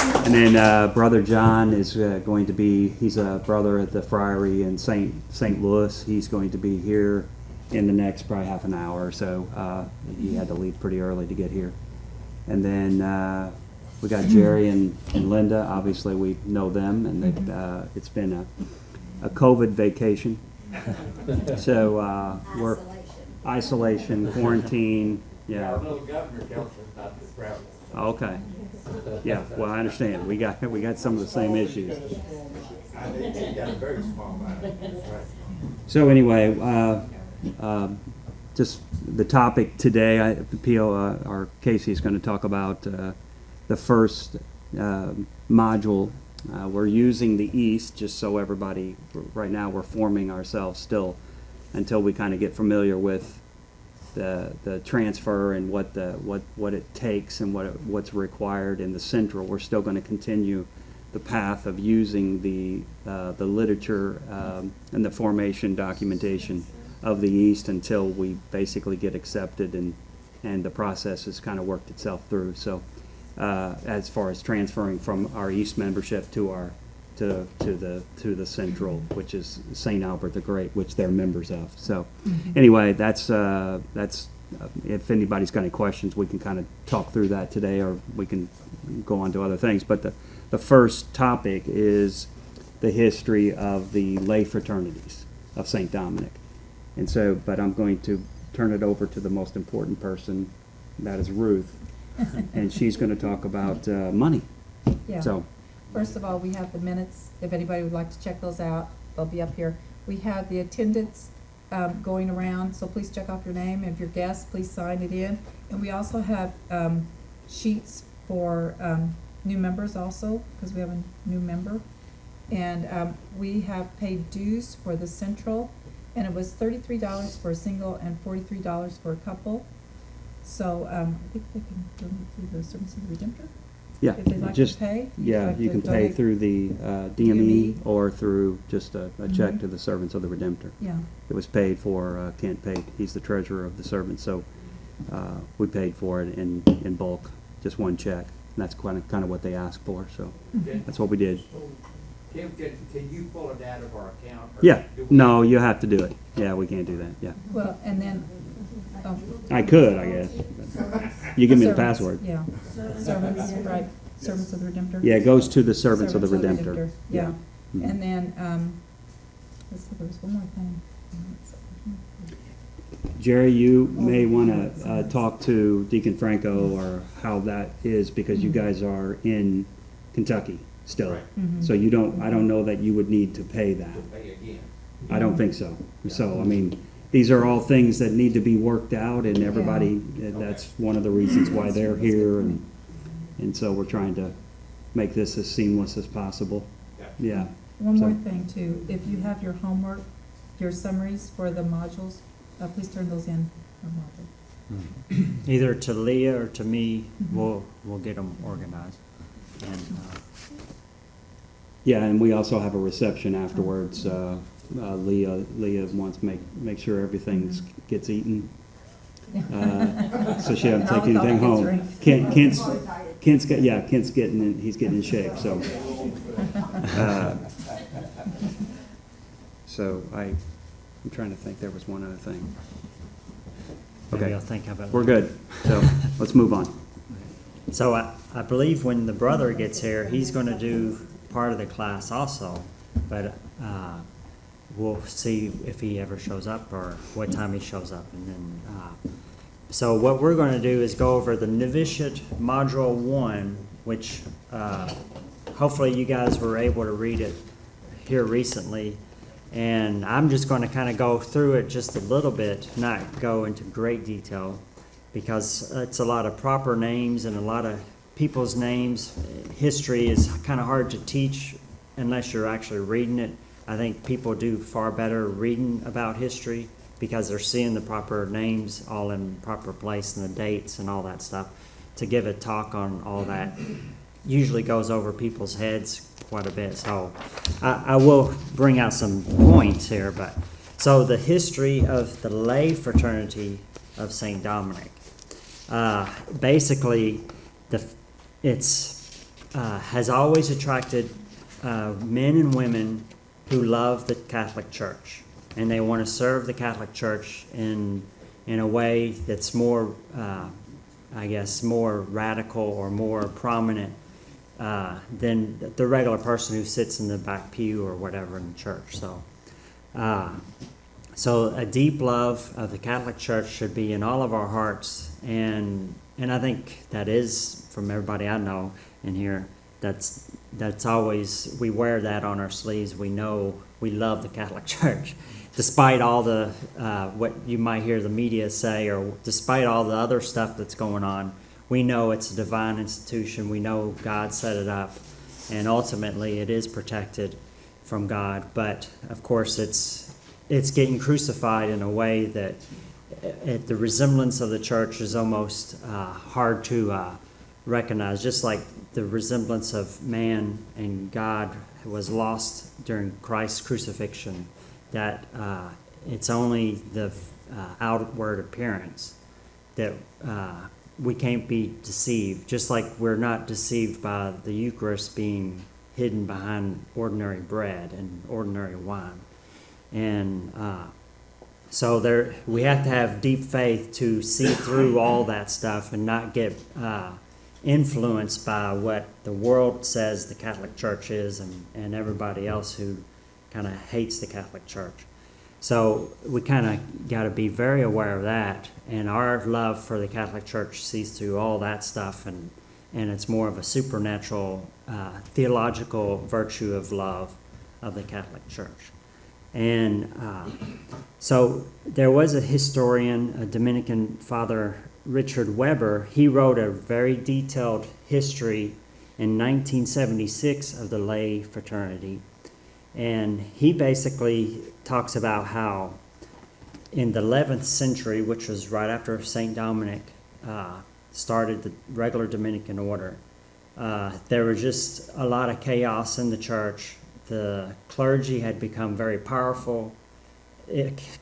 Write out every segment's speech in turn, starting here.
And then Brother John is going to be, he's a brother at the Friary in St. Louis. He's going to be here in the next probably half an hour or so. He had to leave pretty early to get here. And then we got Jerry and Linda. Obviously, we know them, and it's been a COVID vacation. So we're isolation, quarantine. Yeah. Our little governor tells us not to travel. Okay. Yeah. Well, I understand. We got some of the same issues. I think he got a very small amount. Right. So anyway, just the topic today, or Casey is going to talk about the first module. We're using the East, just so everybody, right now we're forming ourselves still until we kind of get familiar with the transfer and what it takes and what's required in the Central. We're still going to continue the path of using the literature and the formation documentation of the East until we basically get accepted and the process has kind of worked itself through. So as far as transferring from our East membership to the Central, which is St. Albert the Great, which they're members of. So anyway, that's if anybody's got any questions, we can kind of talk through that today, or we can go on to other things. But the first topic is the history of the lay fraternities of St. Dominic. And so, but I'm going to turn it over to the most important person, that is Ruth, and she's going to talk about money. Yeah. So, First of all, we have the minutes. If anybody would like to check those out, they'll be up here. We have the attendance going around, so please check off your name. If you're guests, please sign it in. And we also have sheets for new members also, because we have a new member. And we have paid dues for the Central, and it was $33 for a single and $43 for a couple. So I think they can donate through the Servants of the Redemptor. yeah, If they'd like just to pay. yeah, like you to can pay donate. through the DME or through just a check to the Servants of the Redemptor. Yeah. It was paid for. Kent paid. He's the treasurer of the Servants, so we paid for it in bulk, just one check. And that's kind of what they asked for. So that's what we did. Tim, can you pull it out of our account? Or Yeah. do we- No, you have to do it. Yeah, we can't do that. Yeah. Well, and then, oh. I could, I guess. You give me the Servants, password. Yeah. Servants, right. Servants of the Redemptor. Yeah, it goes to the Servants of the Servants Redemptor. Yeah. Mhm. And then, let's see, there was one more thing. Jerry, you may want to talk to Deacon Franco or how that is, because you guys are in Kentucky still. Right. Mhm. So I don't know that you would need to pay that. Pay again. I don't think so. So, I mean, these are all things that need to be worked out, and everybody, that's one of the reasons why they're here, and so we're trying to make this as seamless as possible. Yeah. One So- more thing too, if you have your homework, your summaries for the modules, please turn those in. for module. Either to Leah or to me, we'll get them organized. And, Yeah, and we also have a reception afterwards. Leah wants to make sure everything gets eaten, so she doesn't take All the anything coffee home. gets Kent's he's getting in shape. So, so I'm trying to think. There was one other thing. maybe Okay, I'll think of it. we're good. So let's move on. So I believe when the brother gets here, he's going to do part of the class also, but we'll see if he ever shows up or what time he shows up. And then, so what we're going to do is go over the Novitiate Module 1, which hopefully you guys were able to read it here recently. And I'm just going to kind of go through it just a little bit, not go into great detail, because it's a lot of proper names and a lot of people's names. History is kind of hard to teach unless you're actually reading it. I think people do far better reading about history because they're seeing the proper names all in proper place and the dates and all that stuff. To give a talk on all that usually goes over people's heads quite a bit. So I will bring out some points here. But so the history of the lay fraternity of St. Dominic. Basically, it's has always attracted men and women who love the Catholic Church, and they want to serve the Catholic Church in a way that's more, I guess, more radical or more prominent than the regular person who sits in the back pew or whatever in the church. So a deep love of the Catholic Church should be in all of our hearts, and I think that is, from everybody I know in here, that's always, we wear that on our sleeves. We know we love the Catholic Church, despite all the what you might hear the media say, or despite all the other stuff that's going on. We know it's a divine institution. We know God set it up, and ultimately it is protected from God. But of course, it's getting crucified in a way that the resemblance of the church is almost hard to recognize. Just like the resemblance of man and God was lost during Christ's crucifixion, that it's only the outward appearance that we can't be deceived, just like we're not deceived by the Eucharist being hidden behind ordinary bread and ordinary wine. And so we have to have deep faith to see through all that stuff and not get influenced by what the world says the Catholic Church is, and everybody else who kind of hates the Catholic Church. So we kind of got to be very aware of that, and our love for the Catholic Church sees through all that stuff, and it's more of a supernatural theological virtue of love of the Catholic Church. And so there was a historian, a Dominican Father Richard Weber. He wrote a very detailed history in 1976 of the lay fraternity. And he basically talks about how in the 11th century, which was right after St. Dominic started the regular Dominican order, there was just a lot of chaos in the church. The clergy had become very powerful.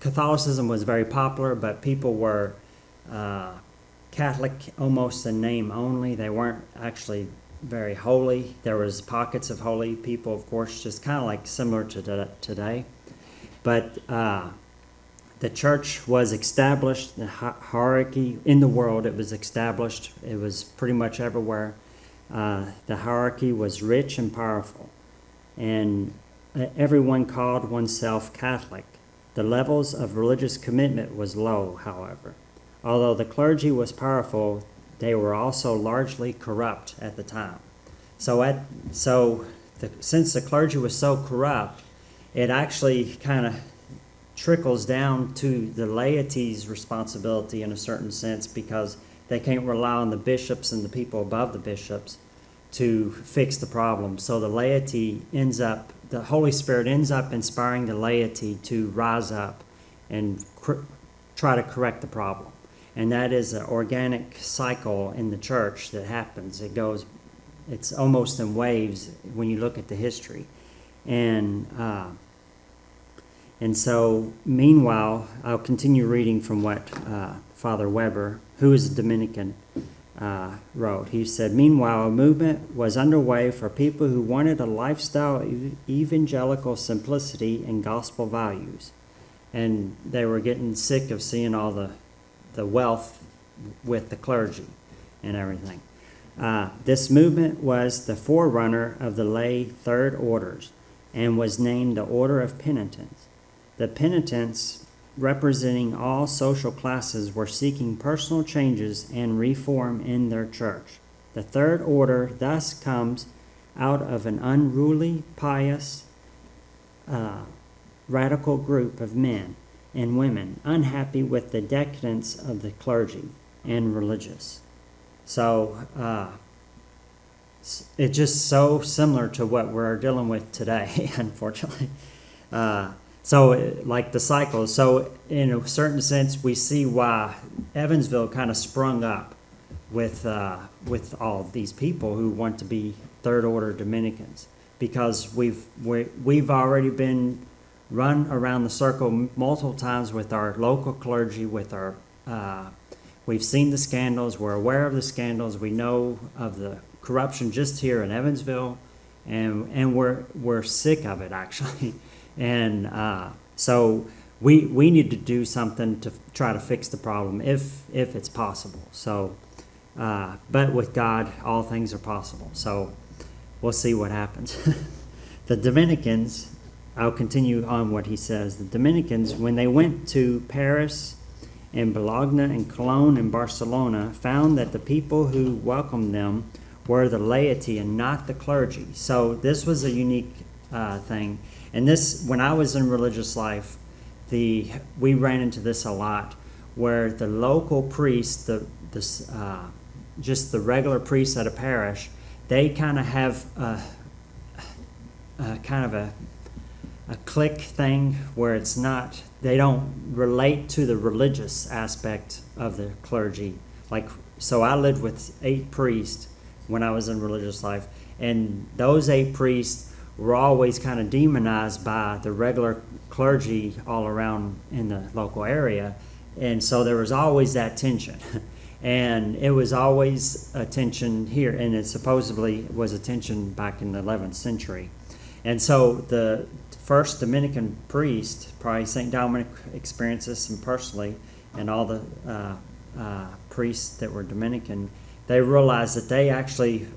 Catholicism was very popular, but people were Catholic almost in name only. They weren't actually very holy. There was pockets of holy people, of course, just kind of like similar to today. But the church was established, the hierarchy in the world, it was established. It was pretty much everywhere. The hierarchy was rich and powerful, and everyone called oneself Catholic. The levels of religious commitment was low, however. Although the clergy was powerful, they were also largely corrupt at the time. Since the clergy was so corrupt, it actually kind of trickles down to the laity's responsibility in a certain sense, because they can't rely on the bishops and the people above the bishops to fix the problem. So the laity the Holy Spirit ends up inspiring the laity to rise up and try to correct the problem. And that is an organic cycle in the church that happens. It's almost in waves when you look at the history. And so, meanwhile, I'll continue reading from what Father Weber, who is a Dominican, wrote. He said, "Meanwhile, a movement was underway for people who wanted a lifestyle of evangelical simplicity and gospel values." And they were getting sick of seeing all the wealth with the clergy and everything. This movement was the forerunner of the lay third orders and was named the Order of Penitents. The penitents, representing all social classes, were seeking personal changes and reform in their church. The third order thus comes out of an unruly, pious, radical group of men and women unhappy with the decadence of the clergy and religious. So it's just so similar to what we're dealing with today, unfortunately. Like the cycle. So in a certain sense, we see why Evansville kind of sprung up with all these people who want to be third order Dominicans, because we've already been run around the circle multiple times with our local clergy, with our we've seen the scandals, we're aware of the scandals, we know of the corruption just here in Evansville, and we're sick of it actually, and so we need to do something to try to fix the problem if it's possible. So, but with God, all things are possible. So we'll see what happens. The Dominicans, I'll continue on what he says. The Dominicans, when they went to Paris and Bologna and Cologne and Barcelona, found that the people who welcomed them were the laity and not the clergy. So this was a unique thing. And this, when I was in religious life, we ran into this a lot, where the local priest, just the regular priest at a parish, they kind of have a clique thing where it's not, they don't relate to the religious aspect of the clergy. Like, so I lived with 8 priests when I was in religious life, and those 8 priests were always kind of demonized by the regular clergy all around in the local area, and so there was always that tension. And it was always a tension here, and it supposedly was a tension back in the 11th century. And so the first Dominican priest, probably St. Dominic experienced this personally, and all the priests that were Dominican, they realized that they actually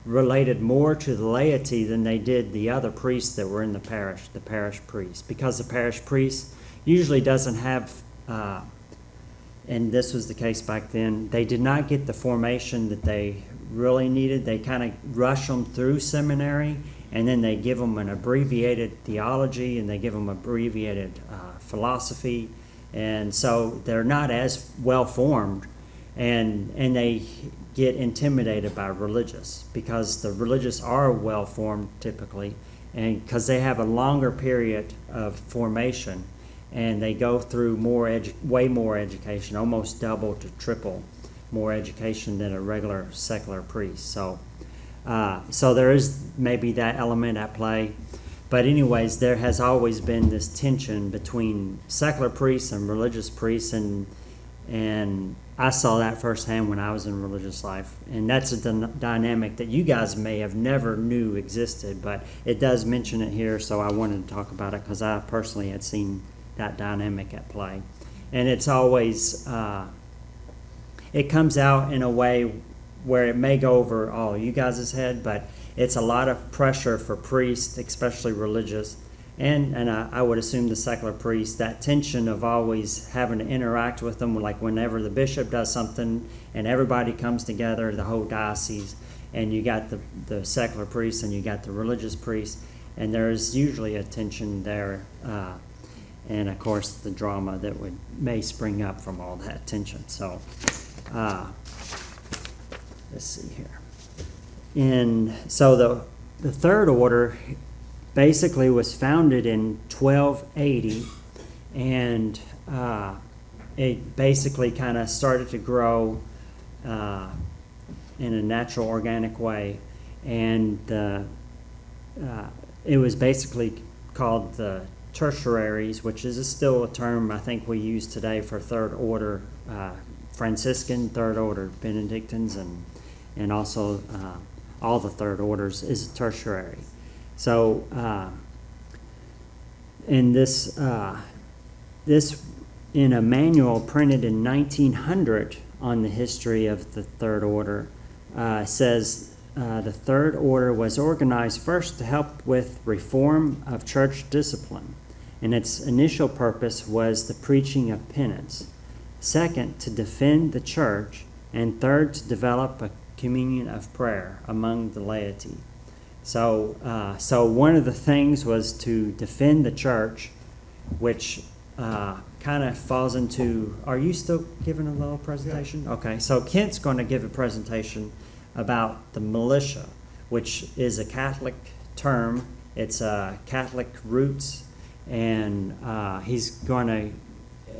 related more to the laity than they did the other priests that were in the parish priest. Because the parish priest usually doesn't have, and this was the case back then, they did not get the formation that they really needed. They kind of rush them through seminary, and then they give them an abbreviated theology, and they give them abbreviated philosophy, and so they're not as well formed, and they get intimidated by religious, because the religious are well formed typically, and because they have a longer period of formation, and they go through way more education, almost double to triple more education than a regular secular priest. So there is maybe that element at play. But anyways, there has always been this tension between secular priests and religious priests, and I saw that firsthand when I was in religious life. And that's a dynamic that you guys may have never knew existed, but it does mention it here, so I wanted to talk about it because I personally had seen that dynamic at play. And it's always, it comes out in a way where it may go over all you guys' head, but it's a lot of pressure for priests, especially religious, and I would assume the secular priests, that tension of always having to interact with them, like whenever the bishop does something and everybody comes together, the whole diocese, and you got the secular priests and you got the religious priests, and there's usually a tension there, and of course the drama that may spring up from all that tension. So let's see here. So the third order basically was founded in 1280, and it basically kind of started to grow in a natural, organic way, and it was basically called the tertiaries, which is still a term I think we use today for third order Franciscan, third order Benedictines, and also all the third orders is a tertiary. So in this in a manual printed in 1900 on the history of the third order, says the third order was organized first to help with reform of church discipline, and its initial purpose was the preaching of penance. Second, to defend the church, and third, to develop a communion of prayer among the laity. So one of the things was to defend the church, which kind of falls into, are you still giving a little presentation? Yeah. Okay, so Kent's going to give a presentation about the militia, which is a Catholic term. It's Catholic roots, and he's going to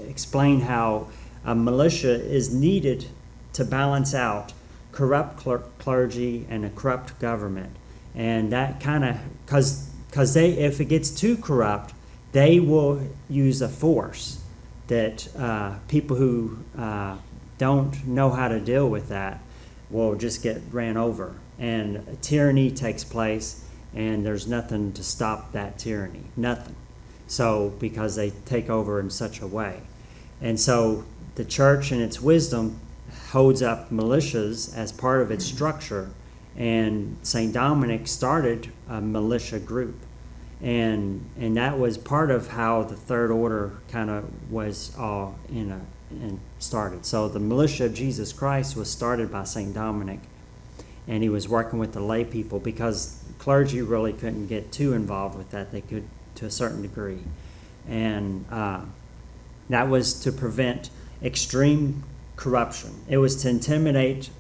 explain how a militia is needed to balance out corrupt clergy and a corrupt government. And that kind of, because if it gets too corrupt, they will use a force that people who don't know how to deal with that will just get ran over. and tyranny takes place, and there's nothing to stop that tyranny, nothing. So, because they take over in such a way. And so the church in its wisdom holds up militias as part of its structure, and St. Dominic started a militia group. And that was part of how the Third Order kind of was all and started. So the Militia of Jesus Christ was started by St. Dominic, and he was working with the lay people because clergy really couldn't get too involved with that. They could to a certain degree. And that was to prevent extreme corruption. It was to intimidate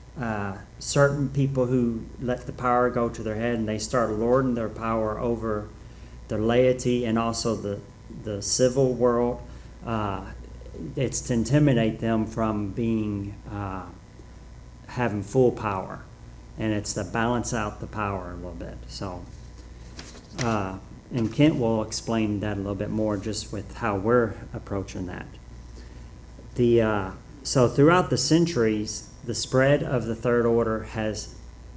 certain people who let the power go to their head, and they start lording their power over the laity and also the civil world. It's to intimidate them from being having full power, and it's to balance out the power a little bit. So, and Kent will explain that a little bit more just with how we're approaching that. So throughout the centuries, the spread of the Third Order has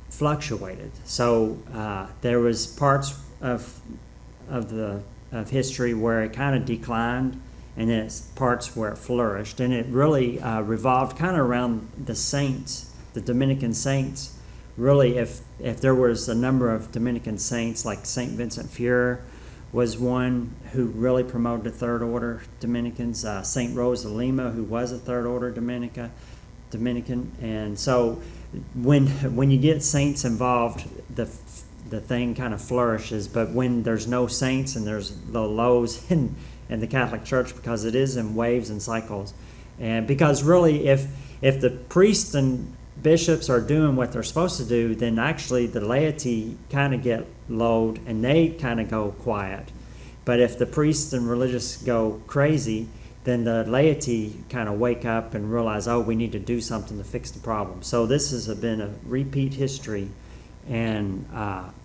fluctuated. So there was parts of history where it kind of declined, and then it's parts where it flourished, and it really revolved kind of around the saints, the Dominican saints. Really, if there was a number of Dominican saints, like Saint Vincent Furor was one who really promoted the Third Order Dominicans. Saint Rose of Lima, who was a Third Order Dominican, and so when you get saints involved, the thing kind of flourishes. But when there's no saints and there's the lows in the Catholic Church, because it is in waves and cycles, and because really if the priests and bishops are doing what they're supposed to do, then actually the laity kind of get low and they kind of go quiet. But if the priests and religious go crazy, then the laity kind of wake up and realize, oh, we need to do something to fix the problem. So this has been a repeat history, and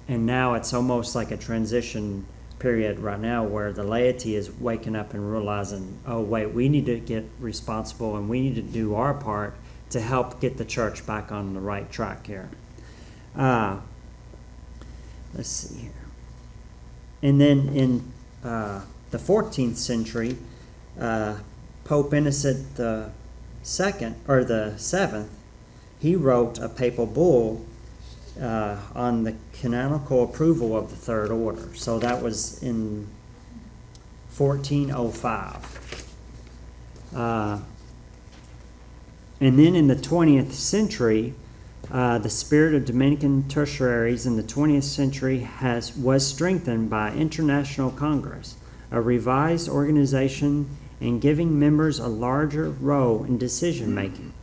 now it's almost like a transition period right now where the laity is waking up and realizing, oh, wait, we need to get responsible and we need to do our part to help get the church back on the right track here. Let's see here. And then in the 14th century, Pope Innocent the Seventh, he wrote a papal bull on the canonical approval of the Third Order. So that was in 1405. And then in the 20th century, the spirit of Dominican tertiaries in the 20th century was strengthened by International Congress, a revised organization and giving members a larger role in decision-making.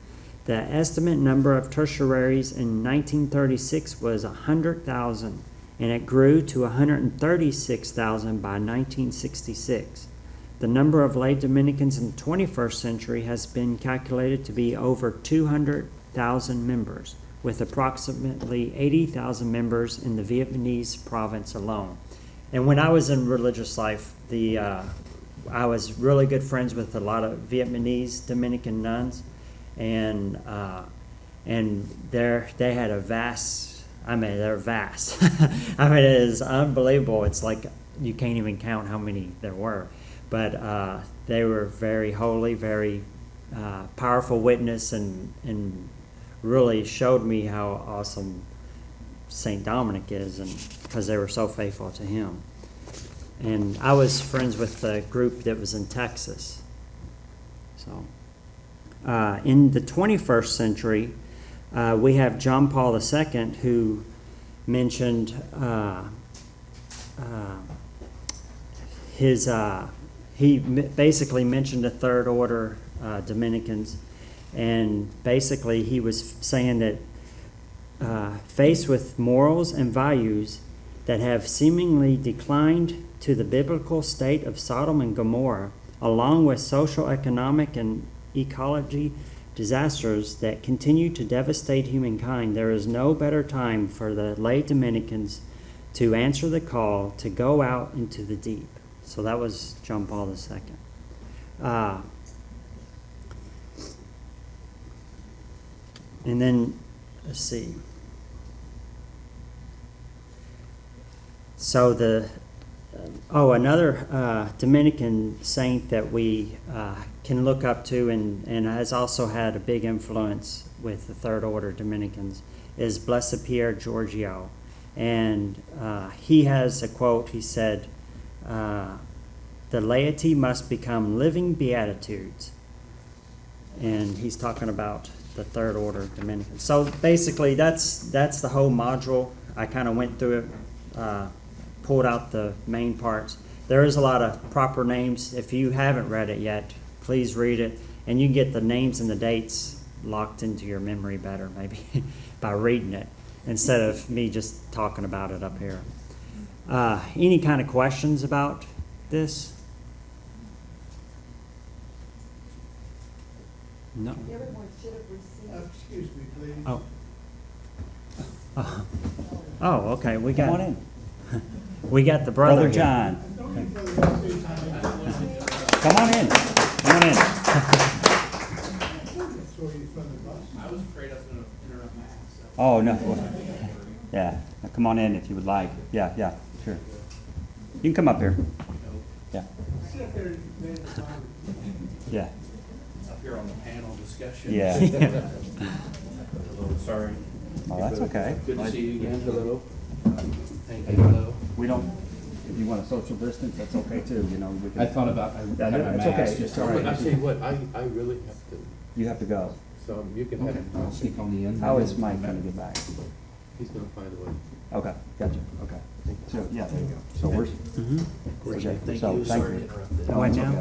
The estimate number of tertiaries in 1936 was 100,000, and it grew to 136,000 by 1966. The number of lay Dominicans in the 21st century has been calculated to be over 200,000 members, with approximately 80,000 members in the Vietnamese province alone. And when I was in religious life, I was really good friends with a lot of Vietnamese Dominican nuns, and they had a vast. I mean, they're vast. I mean, it is unbelievable. It's like you can't even count how many there were. But they were very holy, very powerful witness, and really showed me how awesome St. Dominic is, and because they were so faithful to him. And I was friends with the group that was in Texas. So in the 21st century, we have John Paul II, who mentioned he basically mentioned the Third Order Dominicans, and basically he was saying that faced with morals and values that have seemingly declined to the biblical state of Sodom and Gomorrah, along with social, economic, and ecology disasters that continue to devastate humankind, there is no better time for the lay Dominicans to answer the call to go out into the deep. So that was John Paul II. And then, let's see. So another Dominican saint that we can look up to and has also had a big influence with the Third Order Dominicans is Blessed Pierre Giorgio. And he has a quote, he said, the laity must become living beatitudes. And he's talking about the Third Order Dominicans. So basically, that's the whole module. I kind of went through it, pulled out the main parts. There is a lot of proper names. If you haven't read it yet, please read it. And you can get the names and the dates locked into your memory better, maybe, by reading it, instead of me just talking about it up here. Any kind of questions about this? No. Everyone should have received. Excuse me, please. Oh. Oh, okay, we got. Come on in. We got the brother Brother here. John. Come on in. Come on in. I was afraid I was gonna interrupt Max. Oh, no. Yeah, now come on in if you would like. Yeah, yeah, sure. You can come up here. Yeah, yeah, Up here on the panel discussion. yeah. Hello, sorry. Oh, that's okay. Good to see you again. Hello. Thank you, hello. We don't, if you want a social distance, that's okay too, you know. We can- I thought about, I Yeah, had my it's okay. mask. It's all right. I tell you what, I really have to, You have to go. so you can have him. I'll speak on the end. How is Mike gonna get back? He's gonna find a way. Okay, gotcha, okay. So, yeah, there you go. So we're, okay, Thank so, you, thank sorry to you. interrupt that. No, What it's now?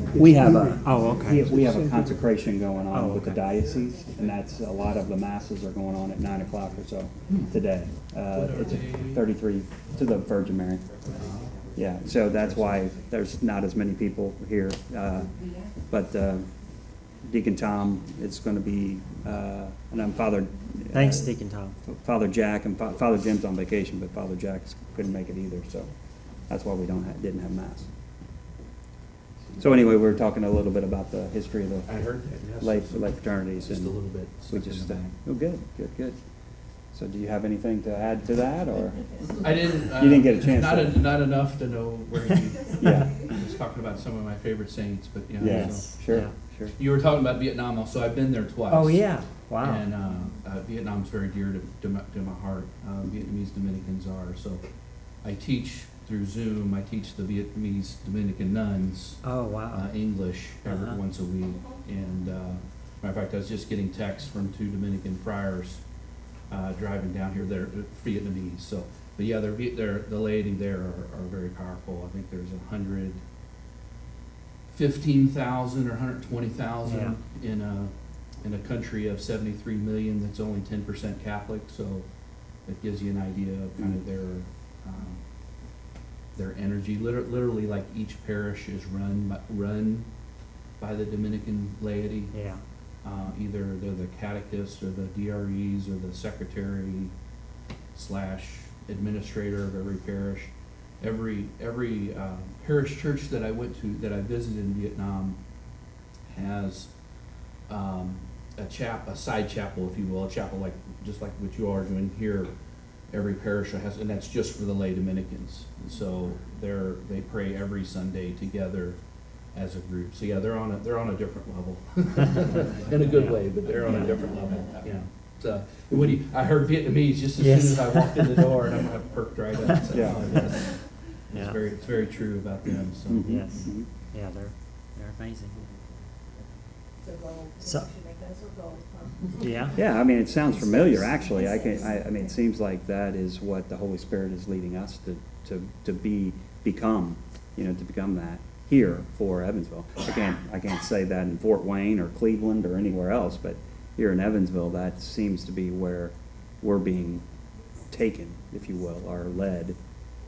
okay. We have a. Oh, okay. We have a consecration going on Oh, with the okay. diocese, and that's, a lot of the masses are going on at 9 o'clock or so today. It's 33 to the Virgin Mary. Yeah, so that's why there's not as many people here. But Deacon Tom, it's gonna be, and I'm Father. Thanks, Deacon Tom. Father Jack and Father Jim's on vacation, but Father Jack couldn't make it either, so that's why we didn't have mass. So anyway, we were talking a little bit about the history of I the heard that, yes. lay fraternities. Just a and little bit. We just, oh, good. So do you have anything to add to that, or? I didn't. You didn't get a chance Not, to- not enough to know where you Yeah, was talking about some of my favorite saints, but, you know. yes, so- sure, Yeah. sure. You were talking about Vietnam also. I've been there twice. Oh, yeah, wow. And Vietnam's very dear to my heart. Vietnamese Dominicans are. So I teach through Zoom. I teach the Vietnamese Dominican nuns Oh, wow. English every Uh-huh. once a week. And matter of fact, I was just getting texts from 2 Dominican friars driving down here. They're Vietnamese. So, but yeah, the laity there are very powerful. I think there's 115,000 or 120,000 in a country of 73 million that's only 10% Catholic, so it gives you an idea of kind of their energy. Literally, like each parish is run by the Dominican laity. Yeah. Either they're the catechists or the DREs or the secretary / administrator of every parish. Every parish church that I went to, that I visited in Vietnam, has a side chapel, if you will, a chapel just like what you are doing here. Every parish has, and that's just for the lay Dominicans. And so they pray every Sunday together as a group. So yeah, they're on a different level, in a good way, but they're on a different level. Yeah. So I heard Vietnamese just as Yes. soon as I walked in the door, and I perked right up. So, Yeah. yes. Yeah. It's very true about them. So. Mhm, Yes. mhm. Yeah, they're amazing. It's a goal. So- We should make that as a goal. Yeah. Yeah, I mean, it sounds familiar, actually. I mean, it seems like that is what the Holy Spirit is leading us to become that here for Evansville. Again, I can't say that in Fort Wayne or Cleveland or anywhere else, but here in Evansville, that seems to be where we're being taken, if you will, or led,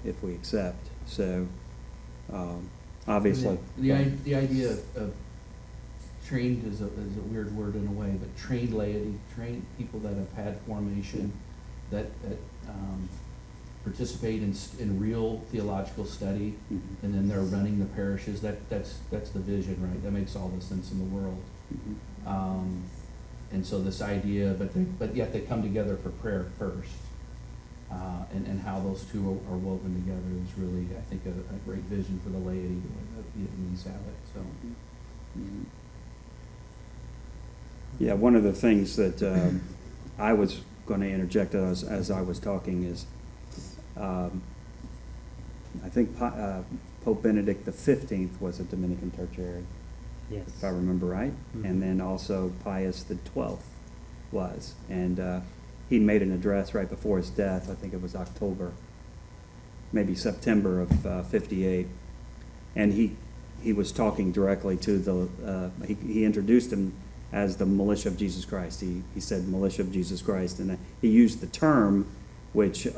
if we accept. So, obviously. The idea of trained is a weird word in a way, but trained laity, trained people that have had formation, that participate in real theological study, Mhm. and then they're running the parishes. That's the vision, right? That makes all the sense in the world. Mhm. And so this idea, but yet they come together for prayer first. and how those two are woven together is really, I think, a great vision for the laity that Vietnamese have it, so. Yeah, one of the things that I was going to interject as I was talking is, I think Pope Benedict XV was a Dominican tertiary, Yes. if I remember right, Mhm. and then also Pius XII was, and he made an address right before his death. I think it was October, maybe September of '58, and he was talking directly to the. He introduced him as the militia of Jesus Christ. He said militia of Jesus Christ, and he used the term which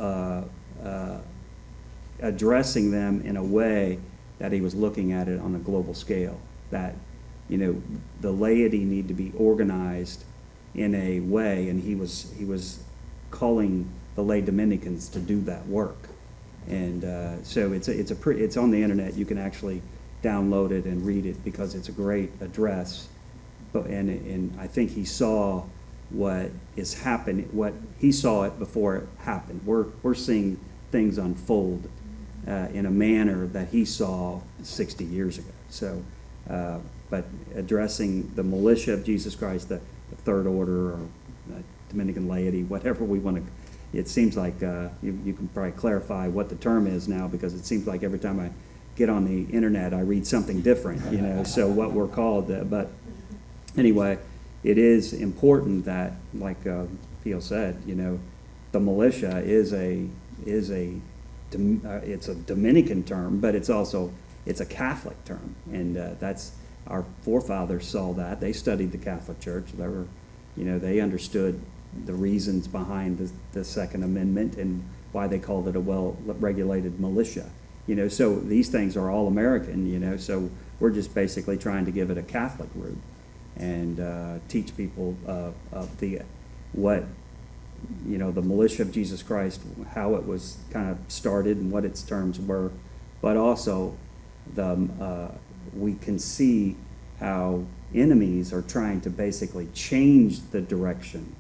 addressing them in a way that he was looking at it on a global scale, that, you know, the laity need to be organized in a way, and he was calling the lay Dominicans to do that work. And so it's on the internet. You can actually download it and read it because it's a great address. But and I think he saw what is happening. What he saw it before it happened. We're seeing things unfold in a manner that he saw 60 years ago. So, but addressing the militia of Jesus Christ, the Third Order or Dominican laity, whatever we want to. It seems like you can probably clarify what the term is now, because it seems like every time I get on the internet, I read something different, you know, so what we're called. But anyway, it is important that, like Pio said, you know, the militia is it's a Dominican term, but it's a Catholic term. And that's, our forefathers saw that. They studied the Catholic Church. They understood the reasons behind the Second Amendment and why they called it a well-regulated militia. You know, so these things are all American, you know, so we're just basically trying to give it a Catholic root and teach people the militia of Jesus Christ, how it was kind of started and what its terms were, but also we can see how enemies are trying to basically change the direction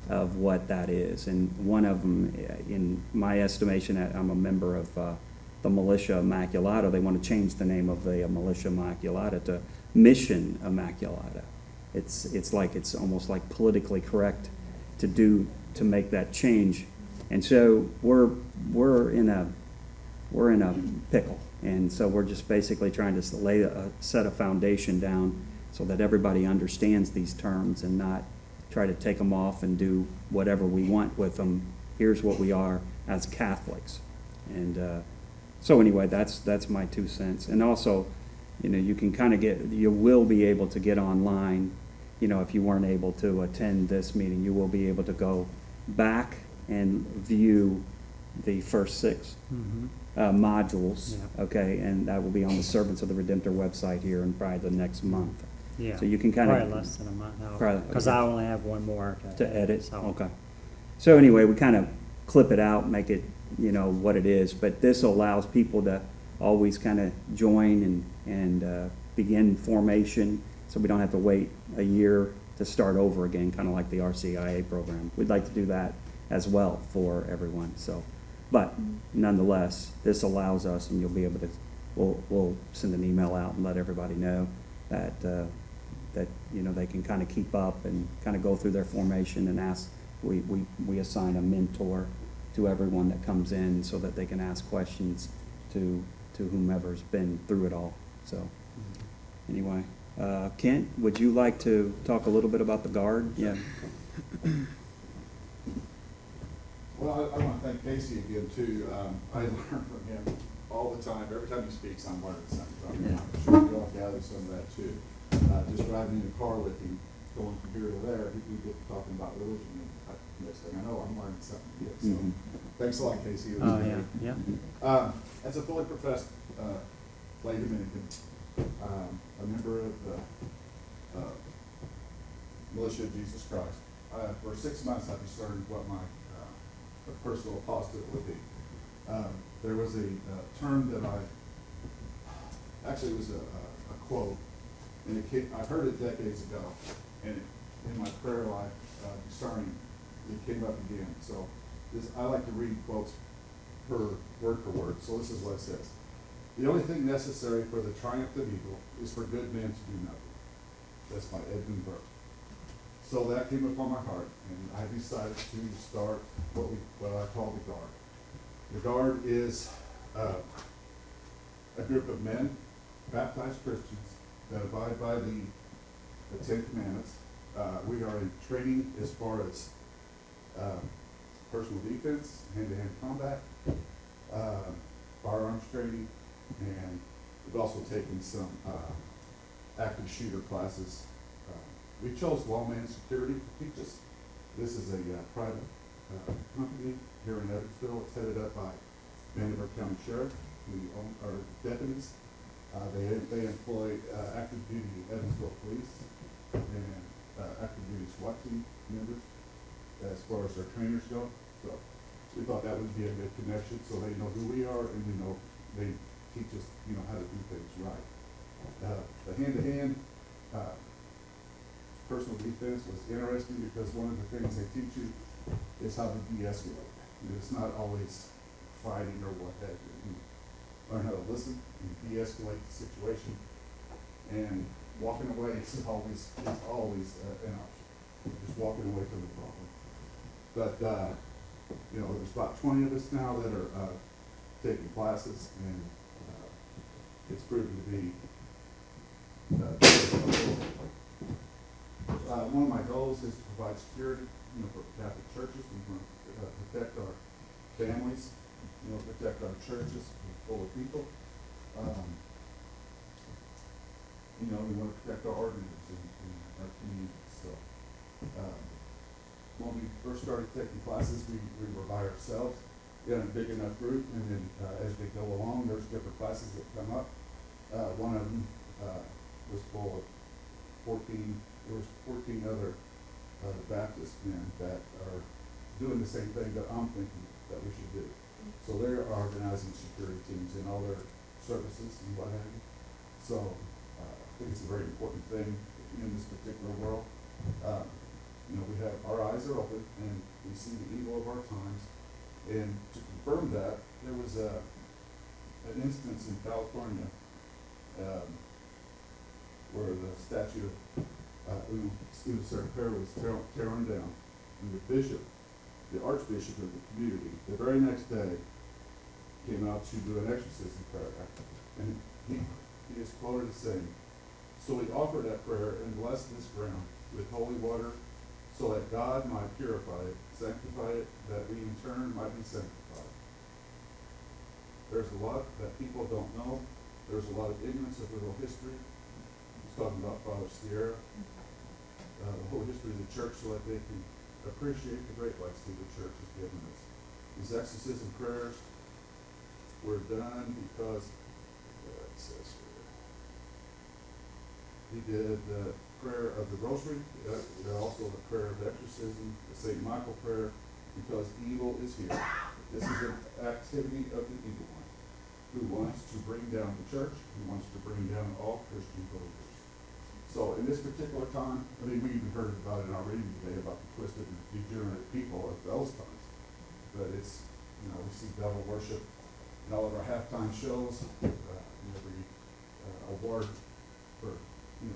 of what that is. And one of them, in my estimation, I'm a member of the Militia Immaculata. They want to change the name of the Militia Immaculata to Mission Immaculata. It's almost like politically correct to make that change. And so we're in a pickle. And so we're just basically trying to set a foundation down so that everybody understands these terms and not try to take them off and do whatever we want with them. Here's what we are as Catholics. And so anyway, that's my 2 cents. And also, you know, you will be able to get online, you know, if you weren't able to attend this meeting, you will be able to go back and view the first 6 modules, Yeah. okay, and that will be on the Servants of the Redemptor website here in probably the next month. Yeah. So you can kind Probably of less than a month, Probably- because I only have one more to edit. so. Okay. So anyway, we kind of clip it out, make it, you know, what it is. But this allows people to always kind of join and begin formation, so we don't have to wait a year to start over again, kind of like the RCIA program. We'd like to do that as well for everyone. So, but nonetheless, this allows us, and you'll be able to. We'll send an email out and let everybody know that you know, they can kind of keep up and kind of go through their formation and ask. We assign a mentor to everyone that comes in so that they can ask questions to whomever's been through it all. So anyway, Kent, would you like to talk a little bit about the Guard? Yeah. Well, I want to thank Casey again too. I learn from him all the time. Every time he speaks, I'm learning something from him. I'm sure you all gather some of that too. Just driving in the car with him, going from here to there, we get talking about religion, and next thing I know, I'm learning something again. So, thanks a lot, Casey. It was Oh, great. yeah. As a fully professed lay Dominican, a member of the Militia of Jesus Christ, for 6 months I discerned what my personal apostolate would be. There was a term that it was a quote, and I heard it decades ago, and in my prayer life, discerning, it came up again. So I like to read quotes word for word, so this is what it says. The only thing necessary for the triumph of evil is for good men to do nothing. That's by Edmund Burke. So that came upon my heart, and I decided to start what I call the Guard. The Guard is a group of men, baptized Christians, that abide by the Ten Commandments. We are in training as far as personal defense, hand-to-hand combat, firearms training, and we've also taken some active shooter classes. We chose Lawman Security to teach us. This is a private company here in Evansville. It's headed up by Vanderbilt County Sheriff, who are deputies. They employ active duty Evansville police and active duty SWAT team members as far as their trainers go. So we thought that would be a good connection, so they know who we are and we know they teach us, how to do things right. The hand-to-hand personal defense was interesting because one of the things they teach you is how to de-escalate. It's not always fighting or what have you. You learn how to listen and de-escalate the situation, and walking away is always an option. Just walking away from the problem. But there's about 20 of us now that are taking classes, and it's proven to be one of my goals is to provide security, for Catholic churches. We want to protect our families, protect our churches full of people. We want to protect our ordinances in our community. So, when we first started taking classes, we were by ourselves in a big enough group, and then as we go along, there's different classes that come up. One of them was full of 14 other Baptist men that are doing the same thing that I'm thinking that we should do. So they're organizing security teams in all their services and what have you. So I think it's a very important thing in this particular world. We have our eyes are open and we see the evil of our times. And to confirm that, there was an instance in California where the statue of Unicef was torn down, and the archbishop of the community, the very next day came out to do an exorcism prayer, and he is quoted as saying, "So we offer that prayer and bless this ground with holy water, so that God might purify it, sanctify it, that we in turn might be sanctified." There's a lot that people don't know. There's a lot of ignorance of the whole history. He's talking about Father Sierra, the whole history of the church, so that they can appreciate the great legacy the church has given us. These exorcism prayers were done because it says here, he did the prayer of the Rosary, also the prayer of exorcism, the St. Michael prayer, because evil is here. This is an activity of the evil one, who wants to bring down the church, who wants to bring down all Christian believers. So in this particular time, we even heard about it in our reading today about the twisted and degenerate people of those times. But it's, we see devil worship in all of our halftime shows, every award for,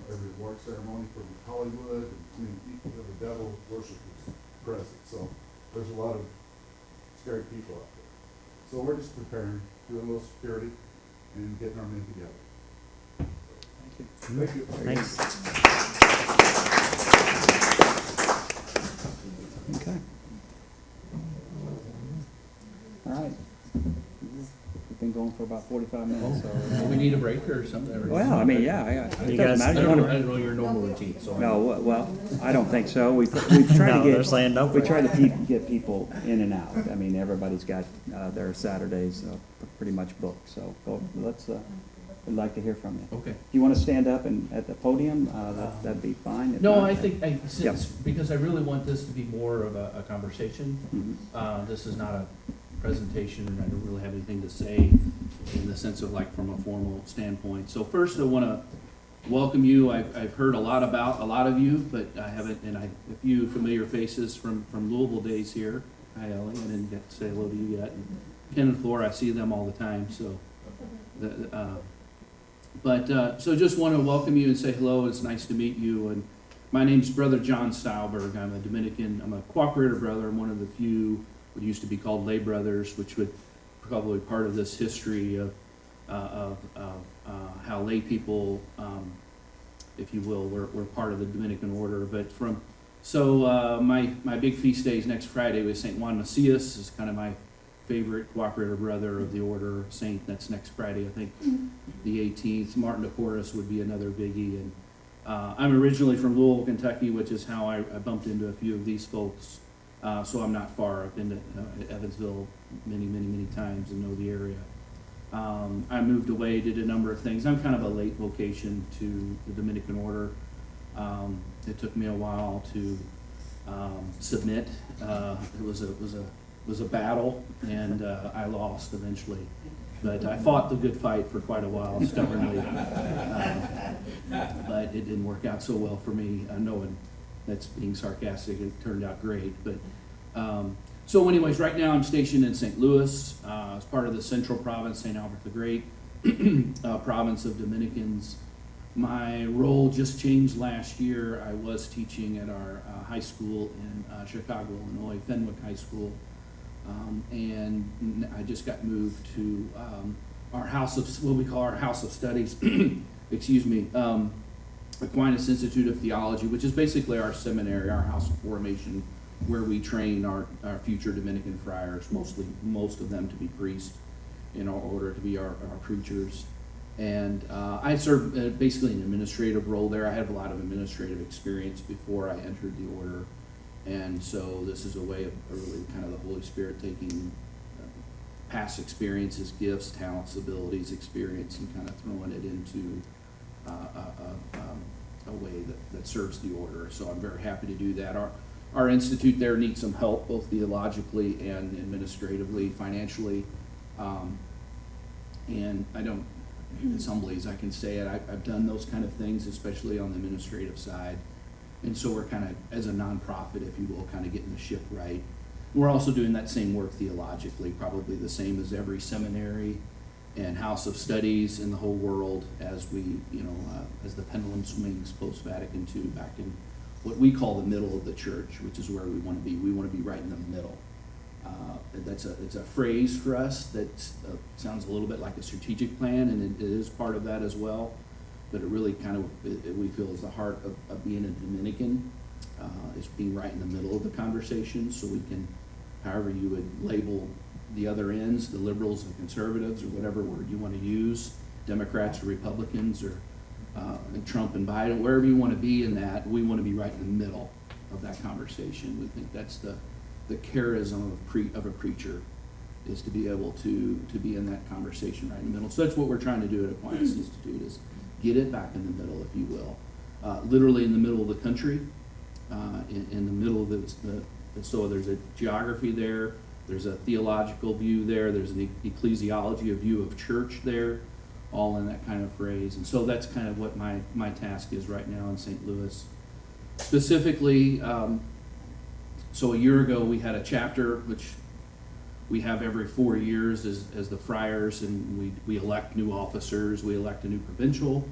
every award ceremony from Hollywood, and the devil worship is present. So there's a lot of scary people out there. So we're just preparing, doing a little security, and getting our men together. Thank you. Thanks. Okay. All right. We've been going for about 45 minutes, so. Do we need a break or something? Well, I mean, yeah, it You doesn't guys- matter. I You don't wanna- know your normal routine, so. No, well, I don't think so. We try No, to they're saying no we break. try to get people in and out. I mean, everybody's got their Saturdays pretty much booked, so we'd like to hear from you. Okay. If you want to stand up and at the podium, that'd be fine. If No, not, I think, because I really want this to be more of a conversation. Mhm. This is not a presentation, and I don't really have anything to say in the sense of like from a formal standpoint. So first, I want to welcome you. I've heard a lot about a lot of you, but I haven't, and a few familiar faces from Louisville days here. Hi, Ellie. I didn't get to say hello to you yet. And Ken and Flora, I see them all the time, so. So just want to welcome you and say hello. It's nice to meet you. And my name's Brother John Stylberg. I'm a Dominican. I'm a cooperator brother. I'm one of the few what used to be called lay brothers, which would probably part of this history of how lay people, if you will, were part of the Dominican order. But my big feast day is next Friday with St. Juan Macias. Is kind of my favorite cooperator brother of the order saint. That's next Friday, I think, the 18th. Martin de Porres would be another biggie. And I'm originally from Louisville, Kentucky, which is how I bumped into a few of these folks. So I'm not far. I've been to Evansville many times and know the area. I moved away, did a number of things. I'm kind of a late vocation to the Dominican order. It took me a while to submit. It was a battle, and I lost eventually. But I fought the good fight for quite a while, stubbornly. But it didn't work out so well for me. Knowing that's being sarcastic, it turned out great. But so anyways, right now I'm stationed in St. Louis as part of the Central Province, St. Albert the Great, province of Dominicans. My role just changed last year. I was teaching at our high school in Chicago, Illinois, Fenwick High School. And I just got moved to our what we call our House of Studies, excuse me, Aquinas Institute of Theology, which is basically our seminary, our house of formation, where we train our future Dominican friars, most of them to be priests in our order, to be our preachers. And I served basically an administrative role there. I had a lot of administrative experience before I entered the order. And so this is a way of really kind of the Holy Spirit taking past experiences, gifts, talents, abilities, experience, and kind of throwing it into a way that serves the order. So I'm very happy to do that. Our institute there needs some help, both theologically and administratively, financially. And I don't, as humbly as I can say it, I've done those kind of things, especially on the administrative side. And so we're kind of, as a nonprofit, if you will, kind of getting the ship right. We're also doing that same work theologically, probably the same as every seminary and house of studies in the whole world as we, as the pendulum swings post-Vatican II back in what we call the middle of the church, which is where we want to be. We want to be right in the middle. It's a phrase for us that sounds a little bit like a strategic plan, and it is part of that as well. But it really kind of, we feel, is the heart of being a Dominican, is being right in the middle of the conversation, so we can, however you would label the other ends, the liberals and conservatives, or whatever word you want to use, Democrats or Republicans, or Trump and Biden, wherever you want to be in that, we want to be right in the middle of that conversation. We think that's the charism of a preacher, is to be able to be in that conversation right in the middle. So that's what we're trying to do at Aquinas Institute, is get it back in the middle, if you will. Literally in the middle of the country, in the middle of so there's a geography there, there's a theological view there, there's an ecclesiology, a view of church there, all in that kind of phrase. And so that's kind of what my task is right now in St. Louis. Specifically, so a year ago we had a chapter, which we have every 4 years as the friars, and we elect new officers. We elect a new provincial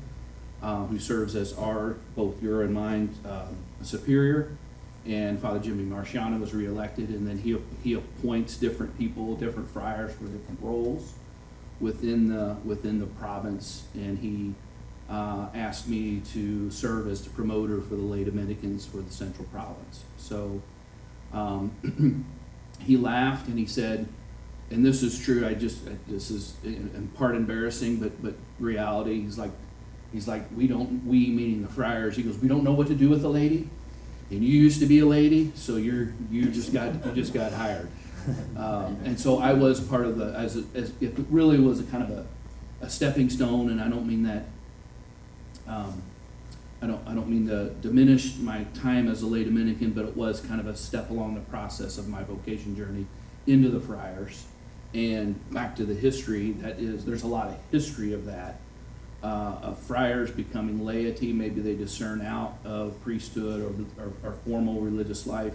who serves as both your and mine superior, and Father Jimmy Marciano was reelected, and then he appoints different people, different friars for different roles within the province, and he asked me to serve as the promoter for the lay Dominicans for the Central Province. So he laughed and he said, and this is true, this is in part embarrassing, but reality, he's like, we meaning the friars, he goes, we don't know what to do with a lady, and you used to be a lady, so you just got hired. And so I was part of as if it really was a kind of a stepping stone, and I don't mean that, I don't mean to diminish my time as a lay Dominican, but it was kind of a step along the process of my vocation journey into the friars. And back to the history, there's a lot of history of that, of friars becoming laity. Maybe they discern out of priesthood or formal religious life,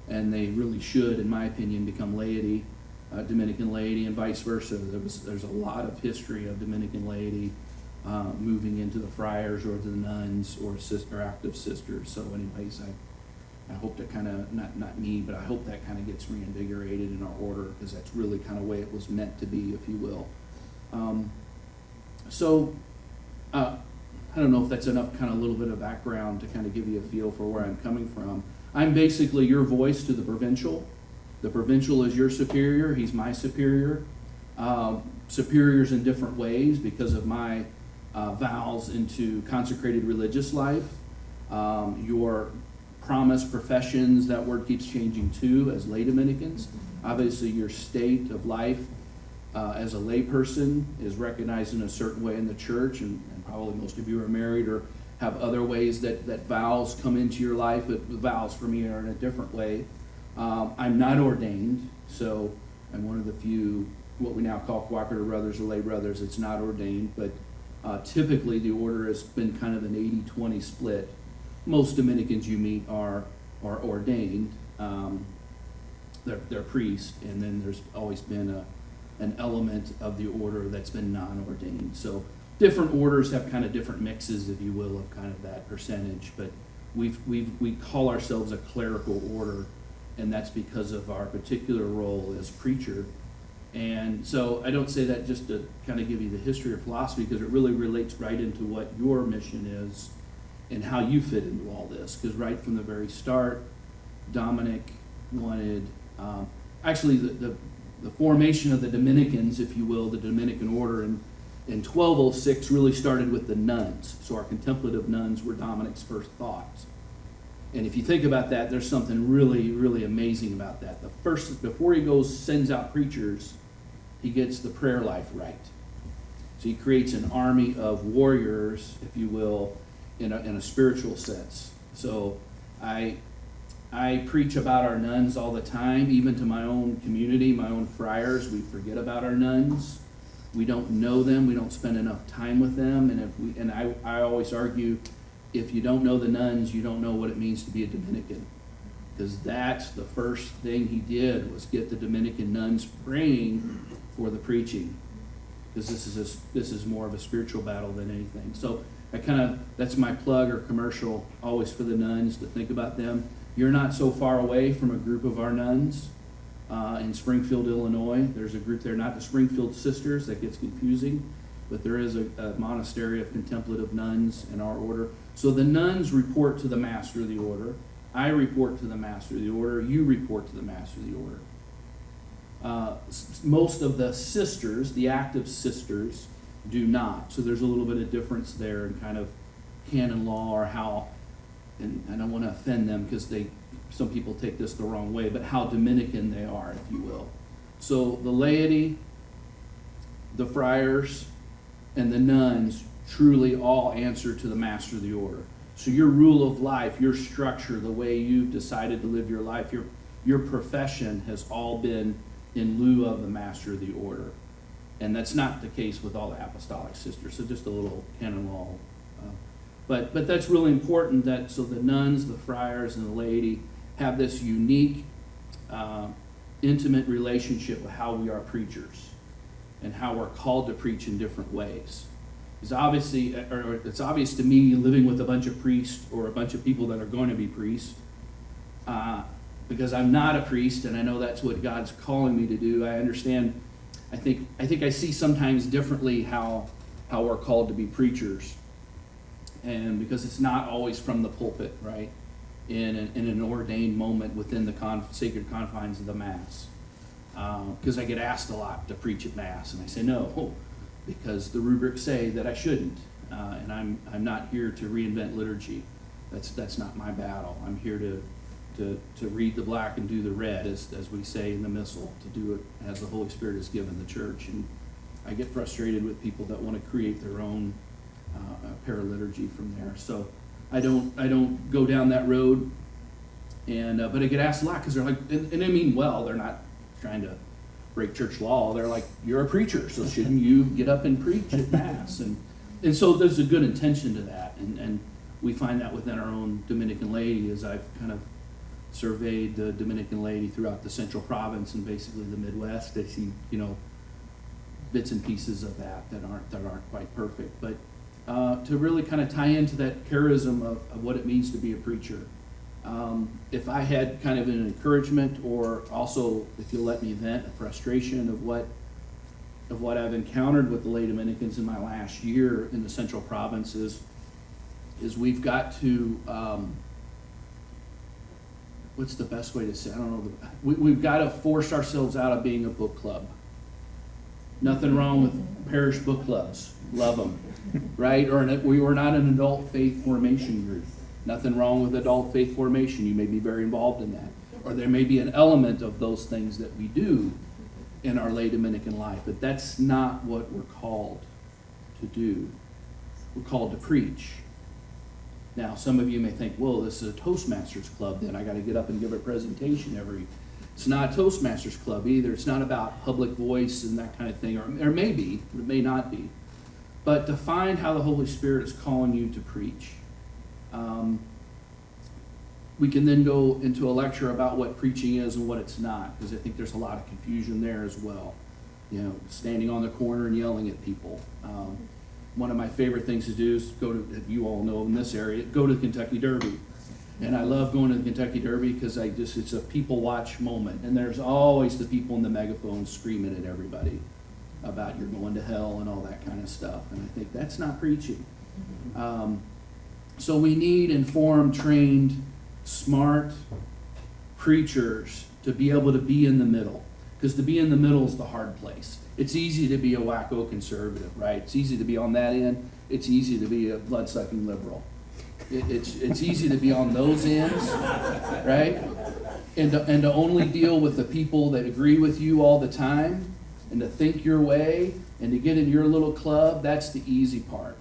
and they really should, in my opinion, become laity, Dominican laity, and vice versa. There's a lot of history of Dominican laity moving into the friars or the nuns or active sisters. So anyways, I hope that kind of, not me, but I hope that kind of gets reinvigorated in our order, because that's really kind of the way it was meant to be, if you will. I don't know if that's enough kind of little bit of background to kind of give you a feel for where I'm coming from. I'm basically your voice to the provincial. The provincial is your superior, he's my superior. Superiors in different ways because of my vows into consecrated religious life. Your promised professions, that word keeps changing too, as lay Dominicans. Obviously your state of life as a lay person is recognized in a certain way in the church, and probably most of you are married or have other ways that vows come into your life, but the vows for me are in a different way. I'm not ordained, so I'm one of the few, what we now call cooperative brothers or lay brothers. It's not ordained, but typically the order has been kind of an 80-20 split. Most Dominicans you meet are ordained. They're priests, and then there's always been an element of the order that's been non-ordained. So different orders have kind of different mixes, if you will, of kind of that percentage. But we call ourselves a clerical order, and that's because of our particular role as preacher. And so I don't say that just to kind of give you the history or philosophy, because it really relates right into what your mission is and how you fit into all this. Because right from the very start, Dominic wanted, actually the formation of the Dominicans, if you will, the Dominican order in 1206 really started with the nuns. So our contemplative nuns were Dominic's first thoughts. And if you think about that, there's something really, really amazing about that. Before he sends out preachers, he gets the prayer life right. So he creates an army of warriors, if you will, in a spiritual sense. So I preach about our nuns all the time, even to my own community, my own friars. We forget about our nuns. We don't know them. We don't spend enough time with them. And I always argue, if you don't know the nuns, you don't know what it means to be a Dominican. Because that's the first thing he did, was get the Dominican nuns praying for the preaching. Because this is more of a spiritual battle than anything. So that's my plug or commercial always for the nuns, to think about them. You're not so far away from a group of our nuns in Springfield, Illinois. There's a group there, not the Springfield Sisters, that gets confusing, but there is a monastery of contemplative nuns in our order. So the nuns report to the master of the order. I report to the master of the order. You report to the master of the order. Most of the sisters, the active sisters, do not. So there's a little bit of difference there in kind of canon law, or how, and I don't want to offend them because some people take this the wrong way, but how Dominican they are, if you will. So the laity, the friars, and the nuns truly all answer to the master of the order. So your rule of life, your structure, the way you've decided to live your life, your profession has all been in lieu of the master of the order. And that's not the case with all the apostolic sisters. So just a little canon law. But that's really important, that so the nuns, the friars, and the laity have this unique, intimate relationship with how we are preachers and how we're called to preach in different ways. It's obvious to me, living with a bunch of priests or a bunch of people that are going to be priests, because I'm not a priest, and I know that's what God's calling me to do. I understand. I think I see sometimes differently how we're called to be preachers, and because it's not always from the pulpit, right? In an ordained moment within the sacred confines of the Mass. Because I get asked a lot to preach at Mass, and I say no, because the rubrics say that I shouldn't, and I'm not here to reinvent liturgy. That's not my battle. I'm here to read the black and do the red, as we say in the Missal, to do it as the Holy Spirit has given the Church. And I get frustrated with people that want to create their own paraliturgy from there. So I don't go down that road. And but I get asked a lot, because they're like, and they mean well. They're not trying to break church law. They're like, you're a preacher, so shouldn't you get up and preach at Mass? And so there's a good intention to that, and we find that within our own Dominican laity, as I've kind of surveyed the Dominican laity throughout the Central Province and basically the Midwest. They see, bits and pieces of that aren't quite perfect. But to really kind of tie into that charism of what it means to be a preacher. If I had kind of an encouragement, or also, if you'll let me vent, a frustration of what I've encountered with the lay Dominicans in my last year in the Central Province is we've got to, what's the best way to say? I don't know. We've got to force ourselves out of being a book club. Nothing wrong with parish book clubs. Love them, right? We were not an adult faith formation group. Nothing wrong with adult faith formation. You may be very involved in that. Or there may be an element of those things that we do in our lay Dominican life, but that's not what we're called to do. We're called to preach. Now, some of you may think, well, this is a Toastmasters club, then I got to get up and give a presentation It's not a Toastmasters club either. It's not about public voice and that kind of thing, or may be, it may not be. But to find how the Holy Spirit is calling you to preach. We can then go into a lecture about what preaching is and what it's not, because I think there's a lot of confusion there as well. Standing on the corner and yelling at people. One of my favorite things to do is go to, you all know in this area, go to the Kentucky Derby. And I love going to the Kentucky Derby because it's a people watch moment. And there's always the people in the megaphone screaming at everybody about you're going to hell and all that kind of stuff. And I think that's not preaching. So we need informed, trained, smart preachers to be able to be in the middle. Because to be in the middle is the hard place. It's easy to be a wacko conservative, right? It's easy to be on that end. It's easy to be a blood-sucking liberal. It's easy to be on those ends, right? And to only deal with the people that agree with you all the time, and to think your way, and to get in your little club, that's the easy part.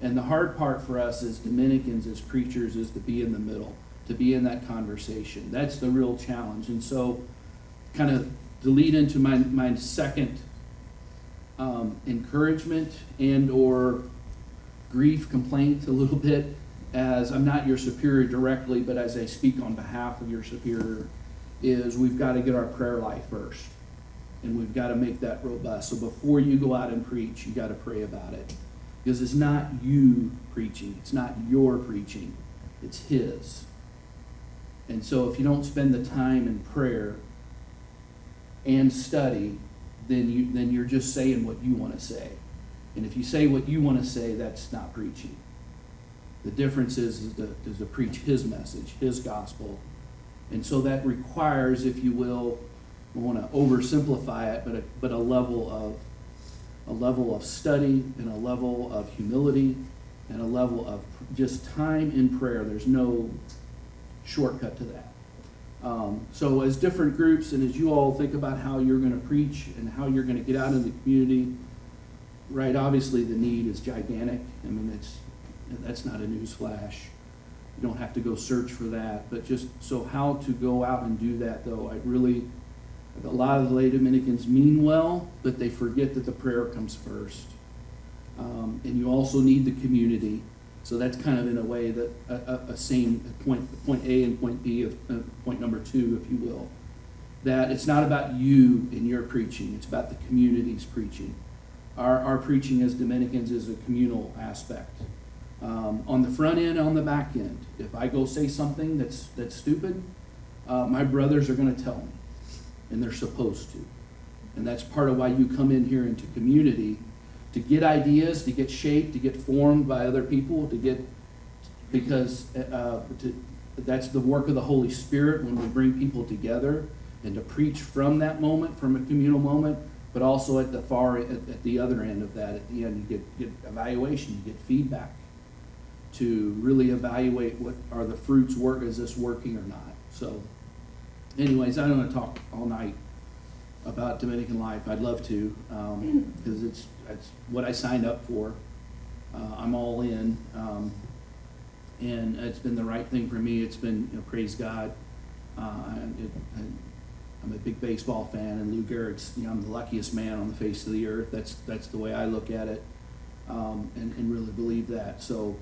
And the hard part for us as Dominicans, as preachers, is to be in the middle, to be in that conversation. That's the real challenge. And so, kind of to lead into my second encouragement and or grief complaint a little bit, as I'm not your superior directly, but as I speak on behalf of your superior, is we've got to get our prayer life first. And we've got to make that robust. So before you go out and preach, you got to pray about it. Because it's not you preaching. It's not your preaching. It's His. And so if you don't spend the time in prayer and study, then you're just saying what you want to say. And if you say what you want to say, that's not preaching. The difference is to preach His message, His gospel. And so that requires, if you will, I want to oversimplify it, but a level of study and a level of humility and a level of just time in prayer. There's no shortcut to that. So as different groups and as you all think about how you're going to preach and how you're going to get out in the community, right, obviously the need is gigantic. I mean, that's not a news flash. You don't have to go search for that. But just so how to go out and do that, though, a lot of the lay Dominicans mean well, but they forget that the prayer comes first. And you also need the community. So that's kind of in a way that a same point A and point B of point number 2, if you will. That it's not about you and your preaching. It's about the community's preaching. Our preaching as Dominicans is a communal aspect. On the front end, on the back end. If I go say something that's stupid, my brothers are going to tell me. And they're supposed to. And that's part of why you come in here into community, to get ideas, to get shaped, to get formed by other people, because that's the work of the Holy Spirit when we bring people together, and to preach from that moment, from a communal moment, but also at the other end of that, at the end, you get evaluation, you get feedback to really evaluate what are the fruits is this working or not. So anyways, I don't want to talk all night about Dominican life. I'd love to, because it's what I signed up for. I'm all in, and it's been the right thing for me. It's been, praise God. I'm a big baseball fan, and Lou Gehrig's, I'm the luckiest man on the face of the earth. That's the way I look at it, and really believe that. So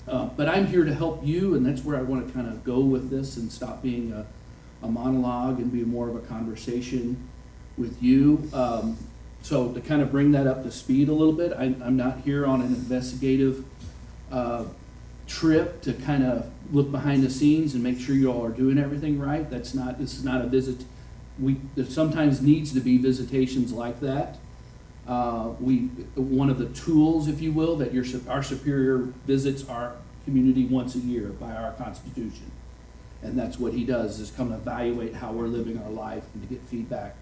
But I'm here to help you, and that's where I want to kind of go with this and stop being a monologue and be more of a conversation with you. So to kind of bring that up to speed a little bit, I'm not here on an investigative trip to kind of look behind the scenes and make sure you all are doing everything right. This is not a visit. There sometimes needs to be visitations like that. One of the tools, if you will, that our superior visits our community once a year by our Constitution. And that's what he does, is come and evaluate how we're living our life and to get feedback.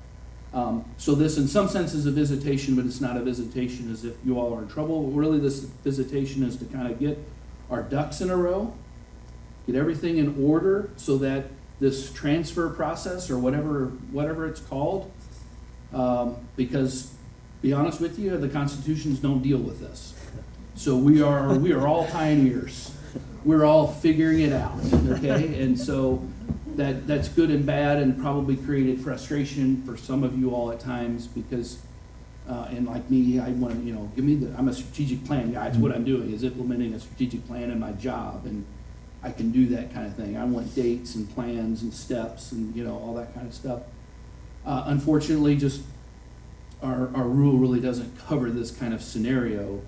So this, in some sense, is a visitation, but it's not a visitation as if you all are in trouble. Really, this visitation is to kind of get our ducks in a row, get everything in order so that this transfer process, or whatever it's called, because, be honest with you, the constitutions don't deal with this. So we are all pioneers. We're all figuring it out, okay? And so that's good and bad, and probably created frustration for some of you all at times, because and like me, I want to, I'm a strategic plan guy. It's what I'm doing, is implementing a strategic plan in my job, and I can do that kind of thing. I want dates and plans and steps and all that kind of stuff. Unfortunately, just our rule really doesn't cover this kind of scenario.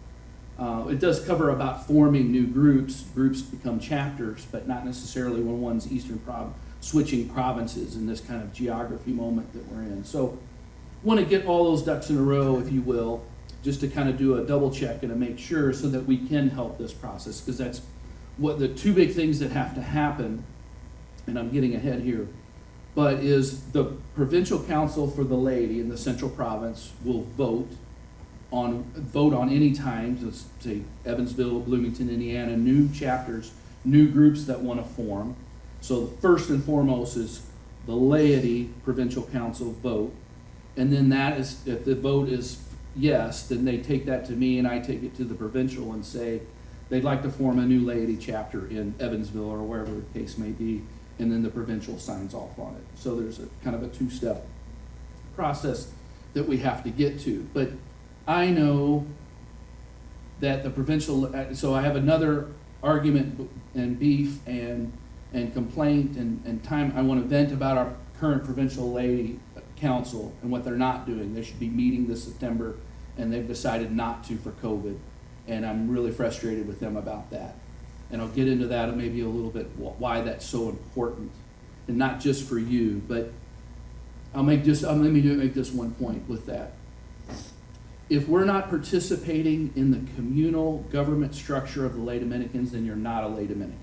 It does cover about forming new groups. Groups become chapters, but not necessarily when one's switching provinces in this kind of geography moment that we're in. So want to get all those ducks in a row, if you will, just to kind of do a double check and to make sure so that we can help this process, because that's what the two big things that have to happen, and I'm getting ahead here, but is the provincial council for the laity in the central province will vote on any time, let's say Evansville, Bloomington, Indiana, new chapters, new groups that want to form. So first and foremost is the laity provincial council vote. And then that is, if the vote is yes, then they take that to me and I take it to the provincial and say they'd like to form a new laity chapter in Evansville or wherever the case may be, and then the provincial signs off on it. So there's a kind of a two-step process that we have to get to. But I know that the provincial, so I have another argument and beef and complaint and time. I want to vent about our current provincial laity council and what they're not doing. They should be meeting this September, and they've decided not to for COVID. And I'm really frustrated with them about that. And I'll get into that maybe a little bit, why that's so important. And not just for you, but let me make this one point with that. If we're not participating in the communal government structure of the lay Dominicans, then you're not a lay Dominican.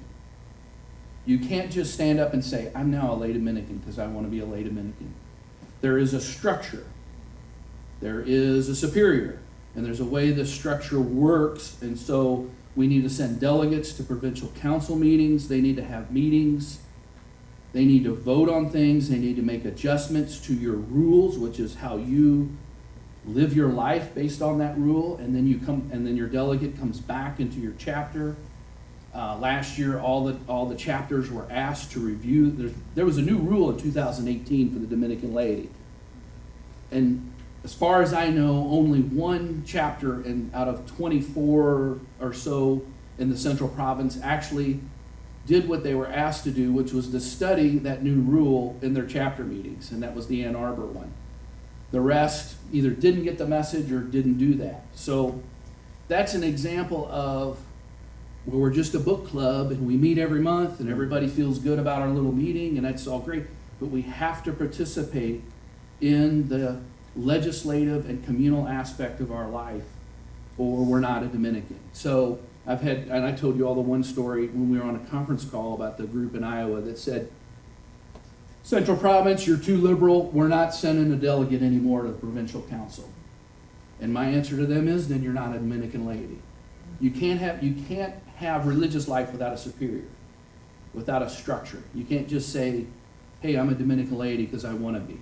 You can't just stand up and say, I'm now a lay Dominican because I want to be a lay Dominican. There is a structure. There is a superior. And there's a way the structure works. And so we need to send delegates to provincial council meetings. They need to have meetings. They need to vote on things. They need to make adjustments to your rules, which is how you live your life based on that rule. And then your delegate comes back into your chapter. Last year, all the chapters were asked to review. There was a new rule in 2018 for the Dominican laity. And as far as I know, only one chapter out of 24 or so in the central province actually did what they were asked to do, which was to study that new rule in their chapter meetings, and that was the Ann Arbor one. The rest either didn't get the message or didn't do that. So that's an example of where we're just a book club and we meet every month and everybody feels good about our little meeting and that's all great, but we have to participate in the legislative and communal aspect of our life, or we're not a Dominican. So and I told you all the one story when we were on a conference call about the group in Iowa that said, Central Province, you're too liberal, we're not sending a delegate anymore to the provincial council. And my answer to them is, then you're not a Dominican laity. You can't have religious life without a superior, without a structure. You can't just say, hey, I'm a Dominican laity because I want to be.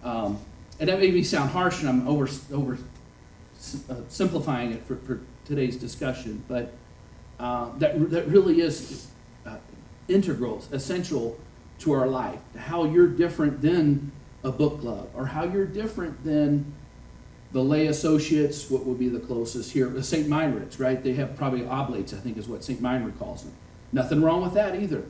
And that made me sound harsh, and I'm over simplifying it for today's discussion, but that really is integral, essential to our life. How you're different than a book club, or how you're different than The lay associates, what would be the closest here? The St. Meinrads, right? They have probably oblates, I think is what St. Meinrad calls them. Nothing wrong with that either.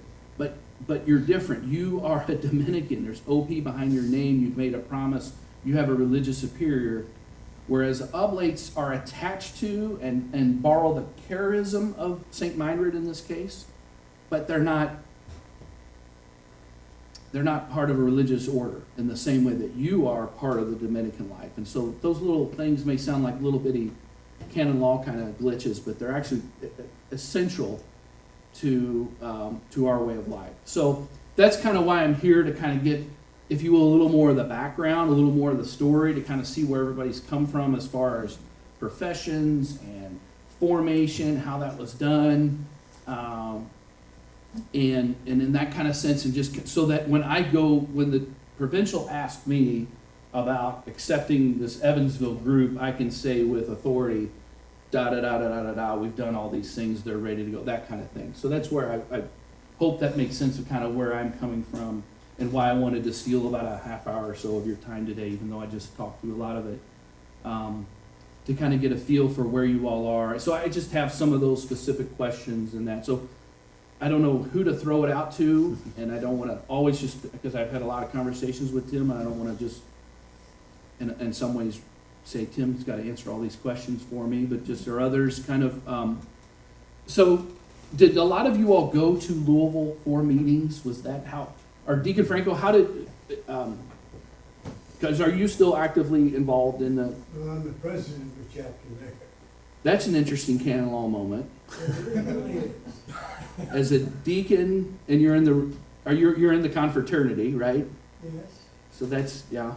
But you're different. You are a Dominican. There's OP behind your name. You've made a promise. You have a religious superior. Whereas oblates are attached to and borrow the charism of St. Meinrad in this case, but they're not part of a religious order in the same way that you are part of the Dominican life. And so those little things may sound like little bitty canon law kind of glitches, but they're actually essential to our way of life. So that's kind of why I'm here, to kind of get, if you will, a little more of the background, a little more of the story, to kind of see where everybody's come from as far as professions and formation, how that was done. And in that kind of sense, and just so that when the provincial asked me about accepting this Evansville group, I can say with authority, da da da da da da da, we've done all these things, they're ready to go, that kind of thing. So that's where I hope that makes sense of kind of where I'm coming from and why I wanted to steal about a half hour or so of your time today, even though I just talked through a lot of it, to kind of get a feel for where you all are. So I just have some of those specific questions and that. So I don't know who to throw it out to, and I don't want to always just, because I've had a lot of conversations with Tim, and I don't want to just, in some ways, say Tim's got to answer all these questions for me, but just there are others kind of. So did a lot of you all go to Louisville for meetings? Was that how, or Deacon Franco, how did, because are you still actively involved in the? Well, I'm the president of the chapter there. That's an interesting canon law moment. It really is. As a deacon, and you're in the confraternity, right? Yes. So that's, yeah.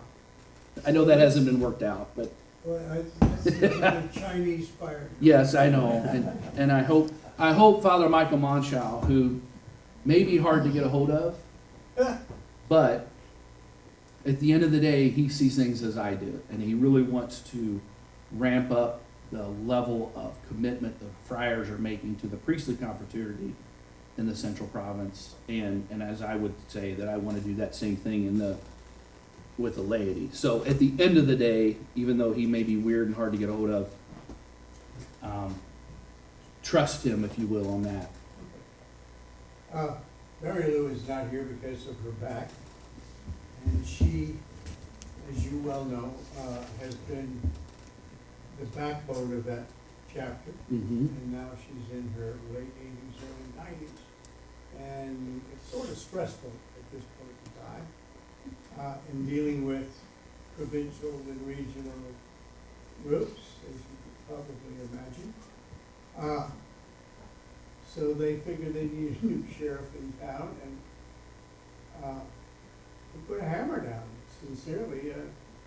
I know that hasn't been worked out, but Well, that's the Chinese fire. yes, I know. And I hope Father Michael Monschau, who may be hard to get a hold of, but at the end of the day, he sees things as I do, and he really wants to ramp up the level of commitment the friars are making to the priestly confraternity in the Central Province, and as I would say that I want to do that same thing with the laity. So at the end of the day, even though he may be weird and hard to get a hold of, trust him, if you will, on that. Mary Lou is not here because of her back, and she, as you well know, has been the backbone of that chapter, Mm-hmm. and now she's in her late 80s, early 90s, and it's sort of stressful at this point in time, in dealing with provincial and regional groups, as you could probably imagine. So they figured they needed a new sheriff in town, and they put a hammer down. Sincerely,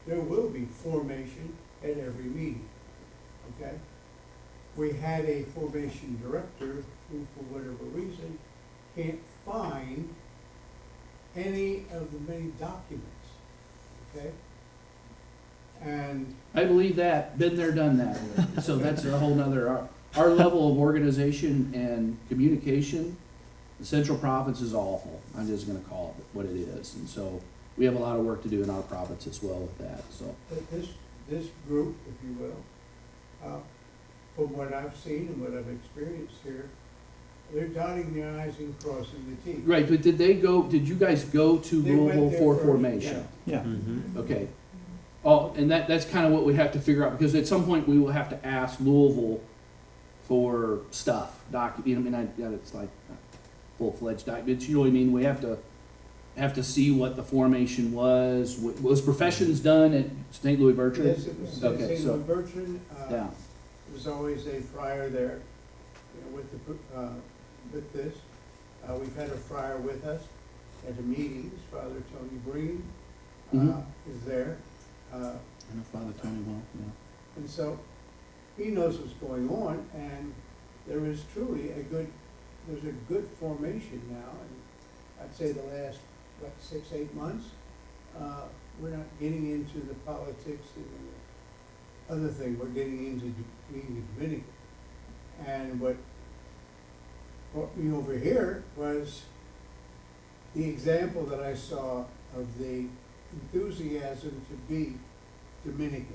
there will be formation at every meeting. Okay? We had a formation director who, for whatever reason, can't find any of the many documents. Okay? And I believe that, been there, done that. So that's a whole nother, our level of organization and communication, the Central Province is awful. I'm just gonna call it what it is. And so we have a lot of work to do in our province as well with that, so. but this group, if you will, from what I've seen and what I've experienced here, they're dotting the i's and crossing the t's. Right, but did you guys go to They went Louisville there for first, formation? Yeah. Okay. Oh, and that's kind of what we have to figure out, because at some point we will have to ask Louisville for stuff, it's like full-fledged documents, you know what I mean? We have to see what the formation was. Was professions done at St. Louis Bertrand? Yes, it was Okay, St. so- Louis Bertrand. Yeah. There was always a friar there, with this. We've had a friar with us at the meetings. Father Tony Breen Mhm. is there. I know Father Tony well, yeah. And so he knows what's going on, and there is truly there's a good formation now. And I'd say the last, 6-8 months, we're not getting into the politics and the other thing. We're getting into being Dominican. And what brought me over here was the example that I saw of the enthusiasm to be Dominicans.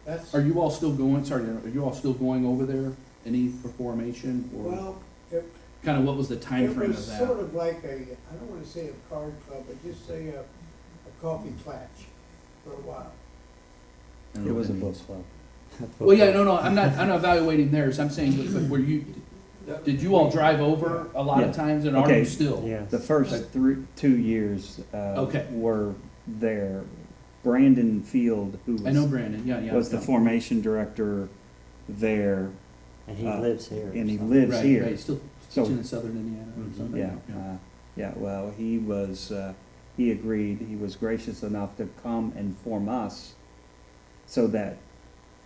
That's, Are you all still going, sorry, are you all still going over there, any for formation, or well, it, kind of what was the time it frame was of that? sort of like a, I don't wanna say a card club, but just say a coffee klatch for a while. I don't know It what was a that book means. club. Well, yeah, no, I'm not evaluating theirs, I'm saying, but were you, did you all drive over a lot Yeah. of times, and are Okay. you still? Yeah. The first 2 years Okay. were there. Brandon Field, who I know was, Brandon, yeah. was the formation director there, And he Uh, lives here. and he so. lives Right, here. right, still So- teaching in southern Indiana or Mhm. something? Yeah, well, he was, he agreed, he was gracious enough to come and form us, so that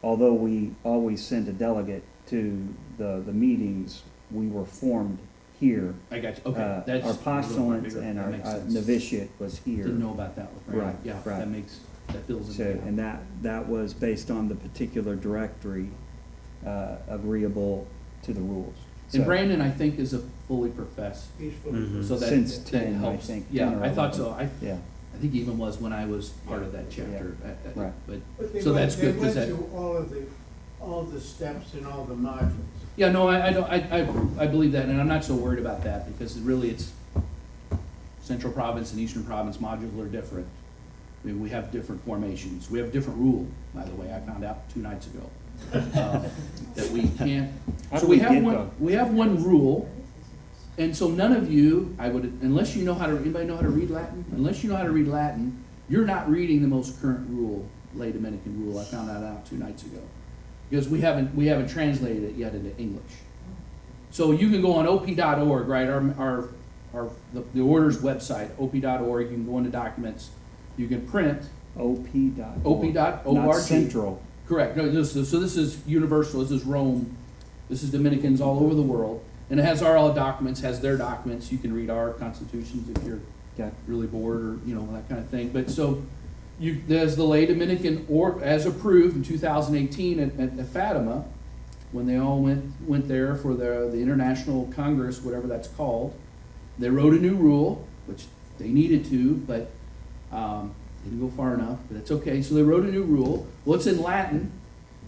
although we always sent a delegate to the meetings, we were formed here. I got you, okay, Our that's. a little more postulant bigger. and That our makes sense. novitiate was here. Didn't know about that with Brandon, Right, yeah, right. that fills in. So, the gap. and that was based on the particular directory, agreeable to the rules. And So, Brandon, I think, is a fully professed, He's fully. Mhm. so that, Since that 10, I helps. think, Yeah, 10 or I thought 11. so, I Yeah, think he even was when I was part of that chapter. Right. But, But they so went, that's they good, 'cause went that, through all of the steps and all the modules. yeah, no, I don't, I believe that, and I'm not so worried about that, because really it's, Central Province and Eastern Province modules are different. I mean, we have different formations, we have different rule, by the way, I found out 2 nights ago. That we can't, How so do we we have get one, the- we have one rule, and so none of you, I would, unless you know how to, anybody know how to read Latin? Unless you know how to read Latin, you're not reading the most current rule, lay Dominican rule, I found that out 2 nights ago. Because we haven't translated it yet into English. So you can go on op.org, right, the order's website, op.org, you can go into documents, you can print, op.org. op.org. Not central. Correct, no, so this is universal, this is Rome, this is Dominicans all over the world, and it has all documents, has their documents, you can read our constitutions if you're Okay. really bored or, that kind of thing, but so, there's the lay Dominican, or as approved in 2018 at Fatima, when they all went there for the International Congress, whatever that's called, they wrote a new rule, which they needed to, but, didn't go far enough, but it's okay. So they wrote a new rule. Well, it's in Latin,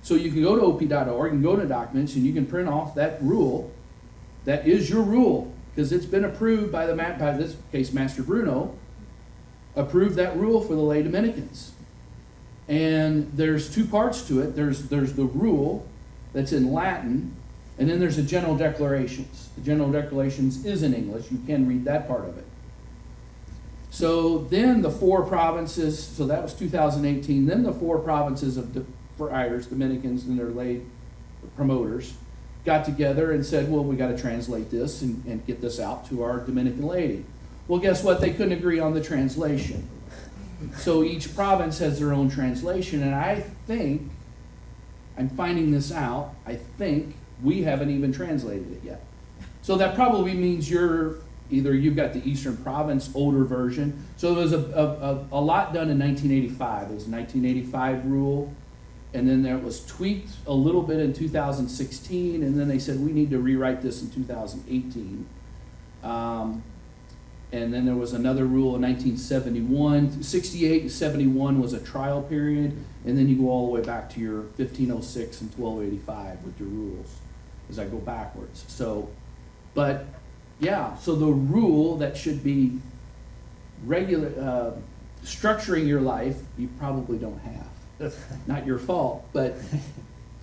so you can go to op.org and go to documents and you can print off that rule. That is your rule, because it's been approved by by this case, Master Bruno, approved that rule for the lay Dominicans. And there's 2 parts to it. There's the rule that's in Latin, and then there's the general declarations. The general declarations is in English. You can read that part of it. So then the 4 provinces, so that was 2018, then the 4 provinces of friars, Dominicans, and their lay promoters, got together and said, well, we got to translate this and get this out to our Dominican laity. Well, guess what? They couldn't agree on the translation. So each province has their own translation, and I think, I'm finding this out, I think we haven't even translated it yet. So that probably means you've got the Eastern Province older version. So there was a lot done in 1985. It was 1985 rule, and then there was tweaked a little bit in 2016, and then they said we need to rewrite this in 2018. And then there was another rule in 1971. 68 and 71 was a trial period, and then you go all the way back to your 1506 and 1285 with your rules, as I go backwards. So, but yeah, so the rule that should be regular, structuring your life, you probably don't have. Not your fault, but,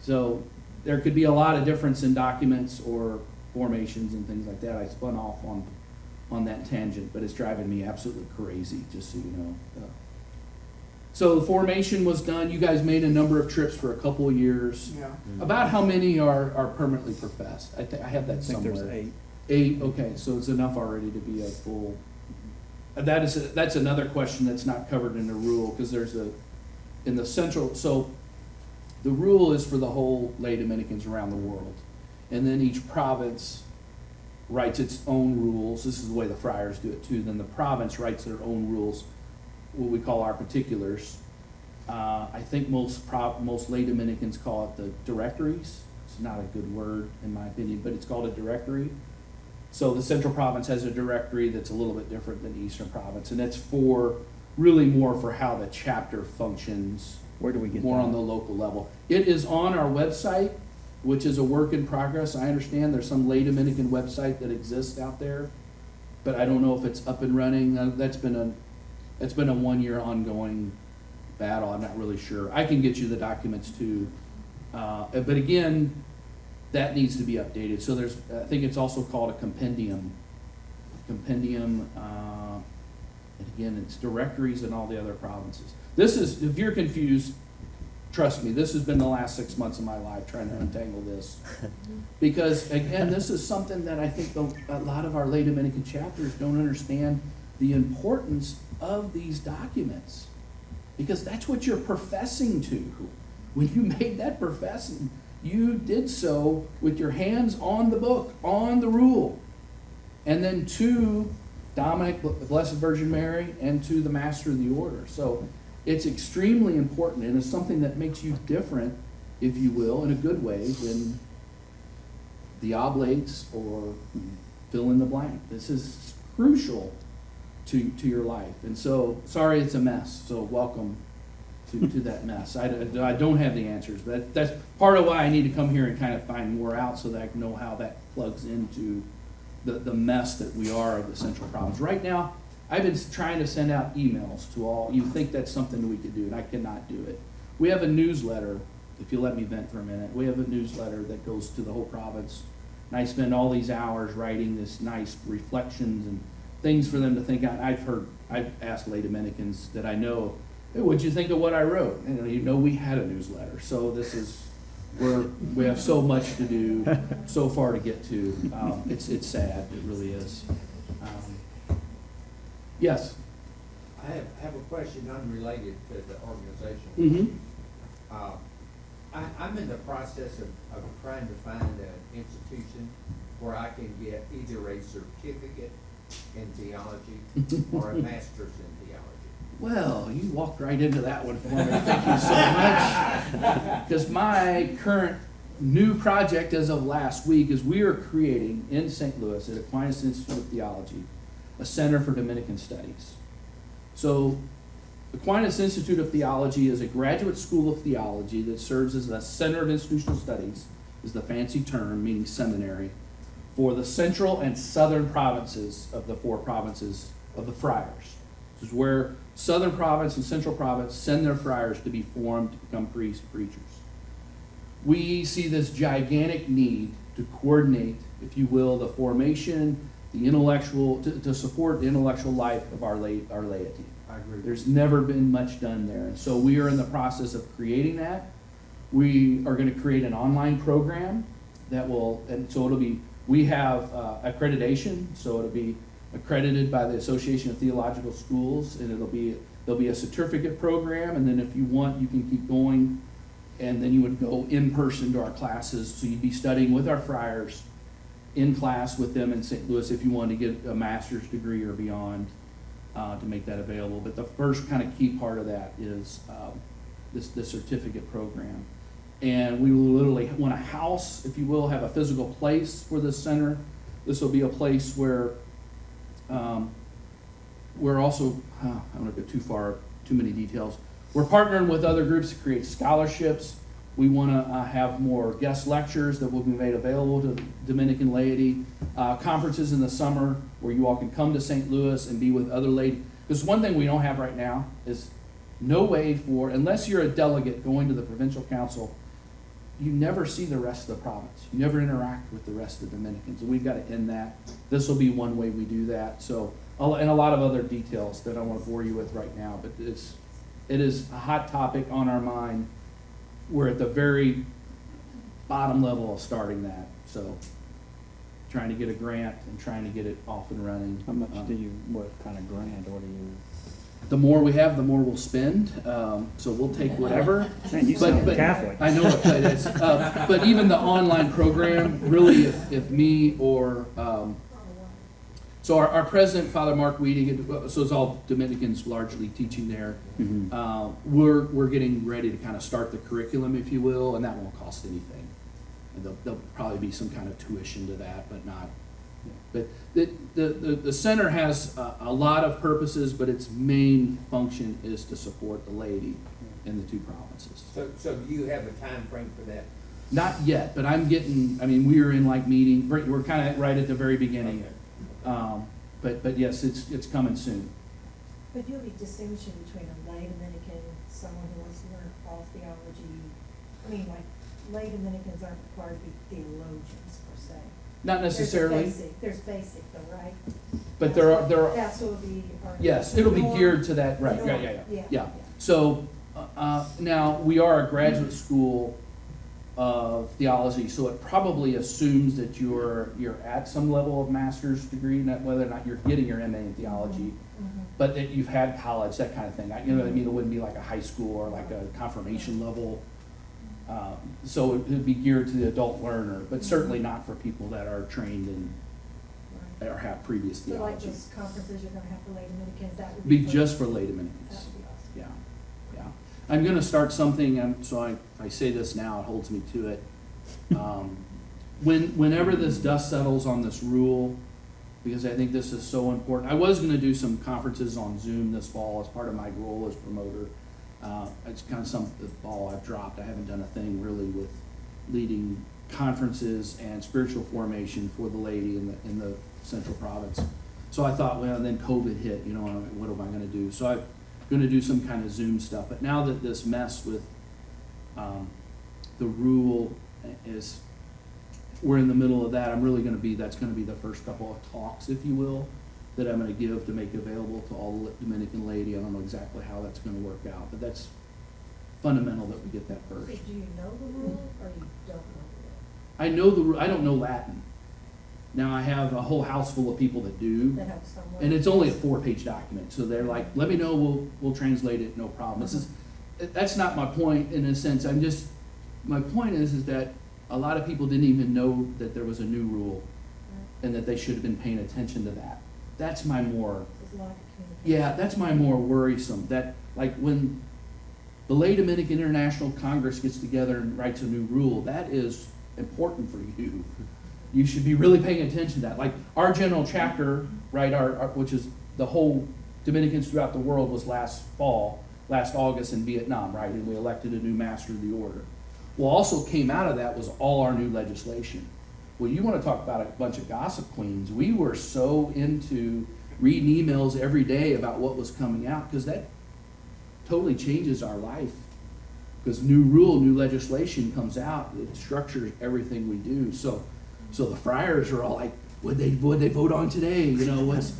so there could be a lot of difference in documents or formations and things like that. I spun off on that tangent, but it's driving me absolutely crazy, just so you know. So the formation was done. You guys made a number of trips for a couple of years. Yeah. About how many are permanently professed? I have that I think somewhere. there's 8. 8, okay, so it's enough already to be a full. That's another question that's not covered in the rule, because in the central, so the rule is for the whole lay Dominicans around the world. And then each province writes its own rules. This is the way the friars do it too. Then the province writes their own rules, what we call our particulars. I think most lay Dominicans call it the directories. It's not a good word in my opinion, but it's called a directory. So the Central Province has a directory that's a little bit different than the Eastern Province, and that's really more for how the chapter functions Where do we get more on that? the local level. It is on our website, which is a work in progress. I understand there's some lay Dominican website that exists out there, but I don't know if it's up and running. That's been a 1-year ongoing battle. I'm not really sure. I can get you the documents too. But again, that needs to be updated. So I think it's also called a compendium. And again, it's directories in all the other provinces. This is, if you're confused, trust me, this has been the last 6 months of my life trying to untangle this. Because again, this is something that I think a lot of our lay Dominican chapters don't understand the importance of these documents. Because that's what you're professing to. When you made that profession, you did so with your hands on the book, on the rule. And then to Dominic, the Blessed Virgin Mary, and to the Master of the Order. So it's extremely important, and it's something that makes you different, if you will, in a good way, than the oblates or fill in the blank. This is crucial to your life. And so, sorry it's a mess, so welcome to that mess. I don't have the answers, but that's part of why I need to come here and kind of find more out so that I can know how that plugs into the mess that we are of the Central Province. Right now, I've been trying to send out emails to all. You think that's something that we could do, and I cannot do it. We have a newsletter, if you let me vent for a minute. We have a newsletter that goes to the whole province, and I spend all these hours writing this nice reflections and things for them to think on. I've asked lay Dominicans that I know, hey, what'd you think of what I wrote? And you know we had a newsletter, so we have so much to do, so far to get to. It's sad, it really is. Yes. I have a question unrelated to the organization. Mm-hmm. I'm in the process of trying to find an institution where I can get either a certificate in theology or a master's in theology. Well, you walked right into that one for me. Thank you so much. Because my current new project as of last week is we are creating in St. Louis at Aquinas Institute of Theology a Center for Dominican Studies. So Aquinas Institute of Theology is a graduate school of theology that serves as a Center of Institutional Studies, is the fancy term, meaning seminary, for the central and southern provinces of the 4 provinces of the friars. This is where southern province and central province send their friars to be formed to become priests, preachers. We see this gigantic need to coordinate, if you will, the formation, the intellectual, to support the intellectual life of our laity. I agree. There's never been much done there. And so we are in the process of creating that. We are going to create an online program that will, and so it'll be, we have accreditation, so it'll be accredited by the Association of Theological Schools, and there'll be a certificate program, and then if you want, you can keep going, and then you would go in person to our classes, so you'd be studying with our friars in class with them in St. Louis if you wanted to get a master's degree or beyond, to make that available. But the first kind of key part of that is this certificate program. And we will literally want a house, if you will, have a physical place for this center. This will be a place where we're also, I don't want to go too many details. We're partnering with other groups to create scholarships. We want to have more guest lectures that will be made available to Dominican laity. Conferences in the summer where you all can come to St. Louis and be with other laity. Because one thing we don't have right now is no way for, unless you're a delegate going to the provincial council, you never see the rest of the province. You never interact with the rest of the Dominicans. And we've got to end that. This will be one way we do that. So, and a lot of other details that I don't want to bore you with right now, but it is a hot topic on our mind. We're at the very bottom level of starting that. So trying to get a grant and trying to get it off and running. How much what kind of grant, or do you? The more we have, the more we'll spend. So we'll take whatever. Man, you sound Catholic. I know it is. But even the online program, really, if me or so our president, Father Mark Weeding, so it's all Dominicans largely teaching there. Mm-hmm. We're getting ready to kind of start the curriculum, if you will, and that won't cost anything. And there'll probably be some kind of tuition to that, but But the center has a lot of purposes, but its main function is to support the laity in the two provinces. So do you have a time frame for that? Not yet, but I'm getting, I mean, we are in like meeting, we're kind of right at the very beginning. But yes, it's coming soon. But you'll be distinguishing between a lay Dominican, someone who wants to learn all theology. I mean, like, lay Dominicans aren't required to be theologians per se. Not necessarily, There's basic though, right? but there are, That's what will be. yes, it'll be geared to that, right, yeah. So, now, we are a graduate school of theology, so it probably assumes that you're at some level of master's degree, not whether or not you're getting your MA in theology, but that you've had college, that kind of thing. You know what I mean? It wouldn't be like a high school or like a confirmation level. So it would be geared to the adult learner, but certainly not for people that are trained in or have previous So like theology. those conferences you're gonna have for lay Dominicans, that would Be be. just for lay That Dominicans. would be awesome. Yeah, yeah. I'm gonna start something, so I say this now, it holds me to it. Whenever this dust settles on this rule, because I think this is so important, I was gonna do some conferences on Zoom this fall as part of my role as promoter. It's kind of the ball I've dropped. I haven't done a thing really with leading conferences and spiritual formation for the laity in the central province. So I thought, well, then COVID hit, you know, what am I gonna do? So I'm gonna do some kind of Zoom stuff. But now that this mess with the rule is, we're in the middle of that, that's gonna be the first couple of talks, if you will, that I'm gonna give to make available to all the Dominican laity. I don't know exactly how that's gonna work out, but that's fundamental that we get that So first. do you know the rule or you don't know I know the rule. I don't know Latin. Now I have a whole house full of people that do, the rule? That helps someone. and it's only a 4-page document. So they're like, "Let me know. We'll translate it. No problem." That's not my point in a sense. My point is that a lot of people didn't even know that there was a new rule, and that they should have been paying attention to that. That's my more. There's a lot of communication. Yeah, that's my more worrisome, that, like, when the Lay Dominican International Congress gets together and writes a new rule, that is important for you. You should be really paying attention to that. Like, our general chapter, right, which is the whole Dominicans throughout the world, was last August in Vietnam, right, and we elected a new master of the order. Well, also came out of that was all our new legislation. Well, you want to talk about a bunch of gossip queens. We were so into reading emails every day about what was coming out, because that totally changes our life. Because new rule, new legislation comes out, it structures everything we do. So the friars are all like, what'd they vote on today? You know, what's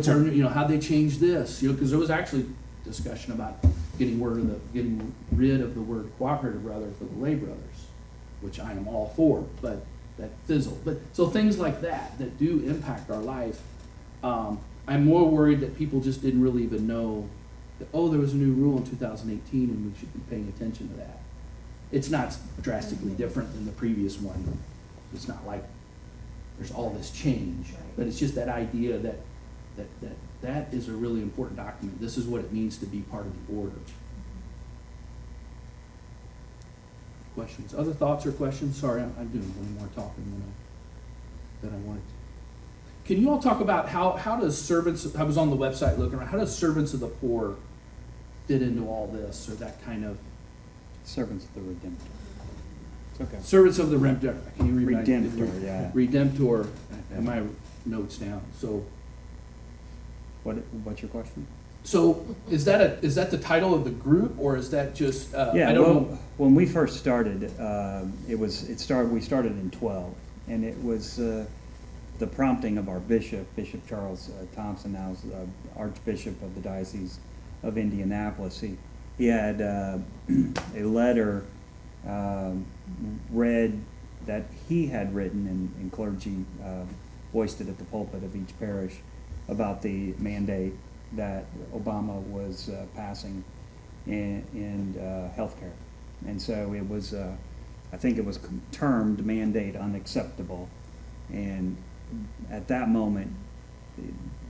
our, you know, how'd they change this? You know, because there was actually discussion about getting rid of the word cooperative brother for the lay brothers, which I am all for, but that fizzled. But so things like that do impact our life. I'm more worried that people just didn't really even know that, oh, there was a new rule in 2018 and we should be paying attention to that. It's not drastically different than the previous one. It's not like there's all this change, but it's just that idea that is a really important document. This is what it means to be part of the order. Questions? Other thoughts or questions? Sorry, I'm doing way more talking than I wanted to. Can you all talk about how does servants, I was on the website looking around, how does servants of the poor fit into all this, or that kind of? Servants of the Redemptor. It's okay. Servants of the Redemptor. Can you read my- Redemptor, yeah. Redemptor, and my notes down. What's your question? So is that the title of the group, or is that just, Yeah, I don't well, know. when we first started, we started in 12, and it was the prompting of our bishop, Bishop Charles Thompson, now is Archbishop of the Diocese of Indianapolis. He had a letter read that he had written, and clergy voiced it at the pulpit of each parish about the mandate that Obama was passing in healthcare. And so it was, I think it was termed mandate unacceptable. And at that moment,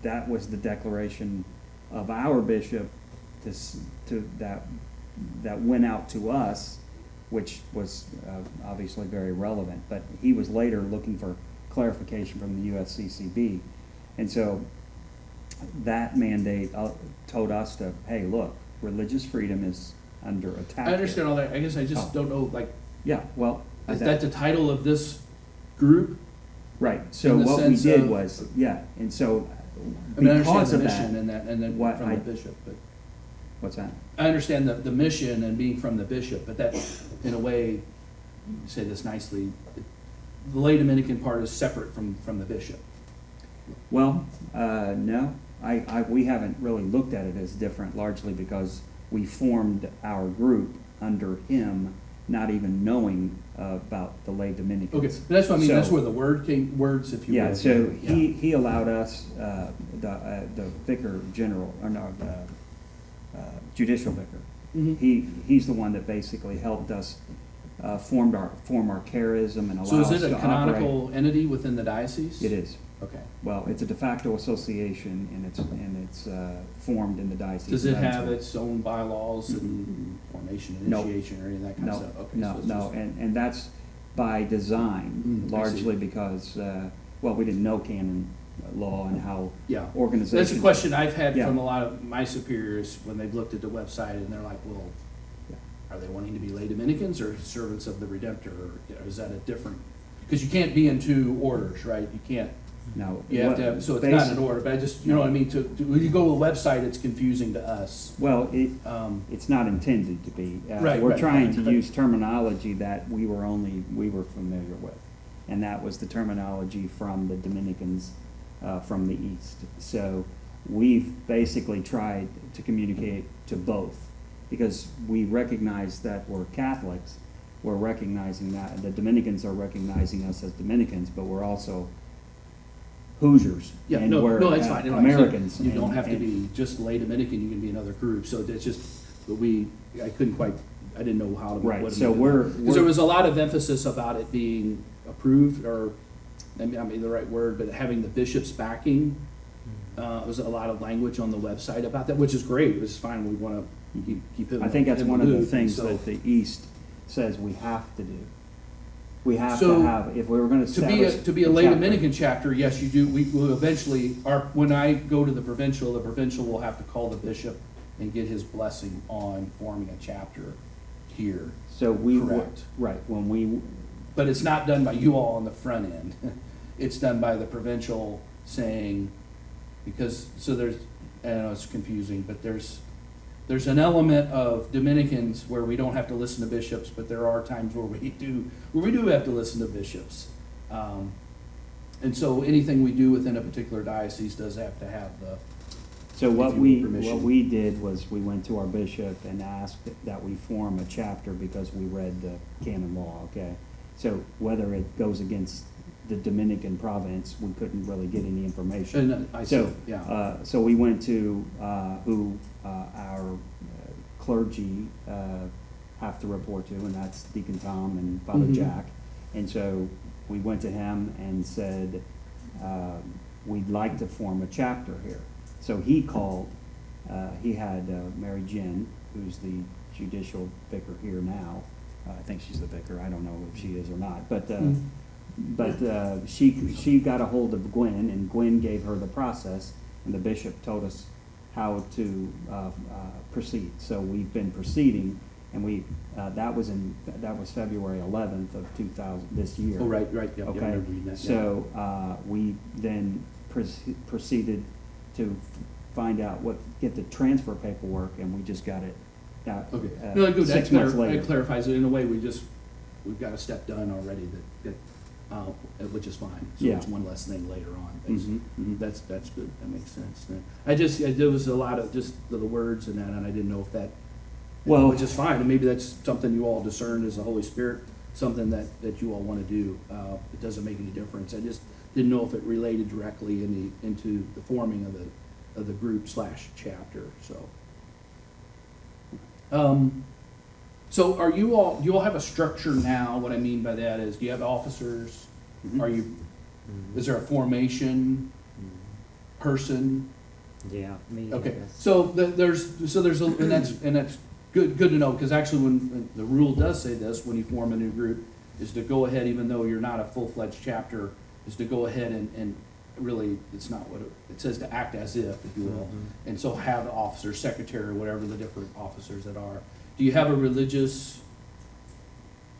that was the declaration of our bishop that went out to us, which was obviously very relevant. But he was later looking for clarification from the USCCB. And so that mandate told us to, hey, look, religious freedom is under attack. I understand all that, I guess I just Oh. don't know, like, Yeah, well. is that the title of this group? Right, so in the what we sense did of- was, yeah, and so I mean, I because understand of the mission that, and that, and then what from I- the bishop, but. what's that? I understand the mission and being from the bishop, but that, in a way, you say this nicely, the lay Dominican part is separate from the bishop. Well, no, we haven't really looked at it as different, largely because we formed our group under him, not even knowing about the lay Dominicans. Okay, but that's what I mean, that's So- where the words, if you will. Yeah, so Yeah. he allowed us, the vicar general, or no, the judicial vicar. Mhm. He's the one that basically helped us form our charism and allow us to So operate. is it a canonical entity within the diocese? It is. Okay. Well, it's a de facto association, and it's formed in the diocese. Does it of have Evansville. its own bylaws and formation, No. initiation, or any of that kind of No, stuff? Okay, no, so it's no, just- and that's by design, I see. largely because, well, we didn't know canon law and how Yeah. organizations. That's a question I've had Yeah. from a lot of my superiors when they've looked at the website, and they're like, well, Yeah. are they wanting to be lay Dominicans or servants of the Redemptor, or is that a different? Because you can't be in two orders, right? You can't, No. you have to have, so it's not an order, but I just, you know what I mean, when you go to a website, it's confusing to us. Well, Um, it's not intended to be. Right, We're right, trying right, to but- use terminology that we were familiar with. And that was the terminology from the Dominicans, from the East. So we've basically tried to communicate to both, because we recognize that we're Catholics. We're recognizing that, the Dominicans are recognizing us as Dominicans, but we're also Hoosiers. Yeah, and no, we're, no, it's fine. You know, Americans. You don't and- have to and- be just lay Dominican, you can be another group, so that's just, but I couldn't quite, I didn't know how to. Right, what to so make it. we're- Because there was a lot of emphasis about it being approved, or, I mean the right word, but having the bishop's backing. There was a lot of language on the website about that, which is great, it was fine, we wanna keep it. I think that's in one of the loop, things so- that the East says we have to do. We have So, to have, if we were gonna establish. To be a lay chapter- Dominican chapter, yes, you do, we will eventually, when I go to the provincial will have to call the bishop and get his blessing on forming a chapter here. So we, Correct. right, when we, But it's not done by you all on the front end. It's done by the provincial saying, because, so there's, I know it's confusing, but there's an element of Dominicans where we don't have to listen to bishops, but there are times where we do have to listen to bishops. And so anything we do within a particular diocese does have to have the, so if what you we, will, permission. what we did was we went to our bishop and asked that we form a chapter because we read the canon law, okay? So whether it goes against the Dominican province, we couldn't really get any information. and I see, So, yeah. so we went to, who, our clergy, have to report to, and that's Deacon Tom and Father Mhm. Jack. And so we went to him and said, we'd like to form a chapter here. So he called, he had Mary Jen, who's the judicial vicar here now. I think she's the vicar, I don't know if she is or not, but, Mm. she got a hold of Gwen, and Gwen gave her the process, and the bishop told us how to proceed. So we've been proceeding, and that was February 11th of 2000, this year. Oh, right, yeah, I Okay, remember reading that. yeah. so we then proceeded to find out get the transfer paperwork, and we just got it out Okay, no, good, 6 months later. that clarifies it, in a way, we've got a step done already which is fine, so Yeah. it's one less thing later on. Mhm, mhm. That's good, that makes sense. There was a lot of just the words and that, and I didn't know if that, Well- which is fine, and maybe that's something you all discern as the Holy Spirit, something that you all wanna do, it doesn't make any difference, I just didn't know if it related directly into the forming of the group / chapter, so. So do you all have a structure now? What I mean by that is, do you have officers? Mhm. Is there a formation person? Yeah, me. I Okay, guess. so and that's good to know, because actually when the rule does say this, when you form a new group, is to go ahead, even though you're not a full-fledged chapter, is to go ahead and really, it's not what it says, to act as if you will. And so have the officer, secretary, whatever the different officers that are. Do you have a religious,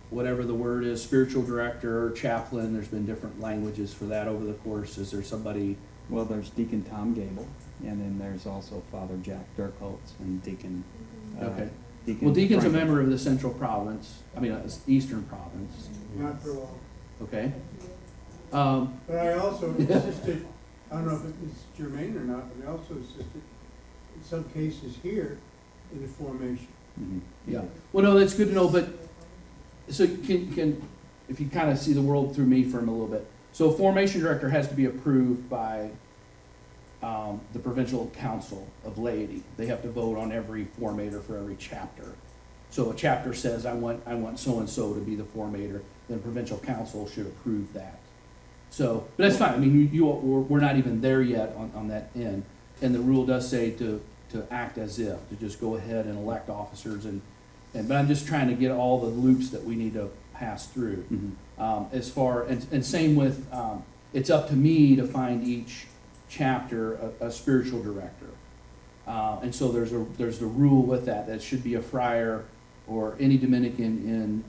whatever the word is, spiritual director, chaplain? There's been different languages for that over the course. Is there somebody? Well, there's Deacon Tom Gable, and then there's also Father Jack Dirkholtz and Deacon. Okay. Deacon Well, Deacon's a Franklin. member of the Central Province, Eastern Province, Not for long. okay? But I also assisted, I don't know if it's germane or not, but I also assisted in some cases here in the formation. Mhm. Yeah, well, no, that's good to know, but, so can, if you kind of see the world through me for a little bit. So a formation director has to be approved by, the Provincial Council of Laity. They have to vote on every formator for every chapter. So a chapter says, I want so-and-so to be the formator, then Provincial Council should approve that. So, but that's fine, I mean, we're not even there yet on that end. And the rule does say to act as if, to just go ahead and elect officers but I'm just trying to get all the loops that we need to pass through. Mhm. As far, and same with, it's up to me to find each chapter a spiritual director. And so there's the rule with that should be a friar or any Dominican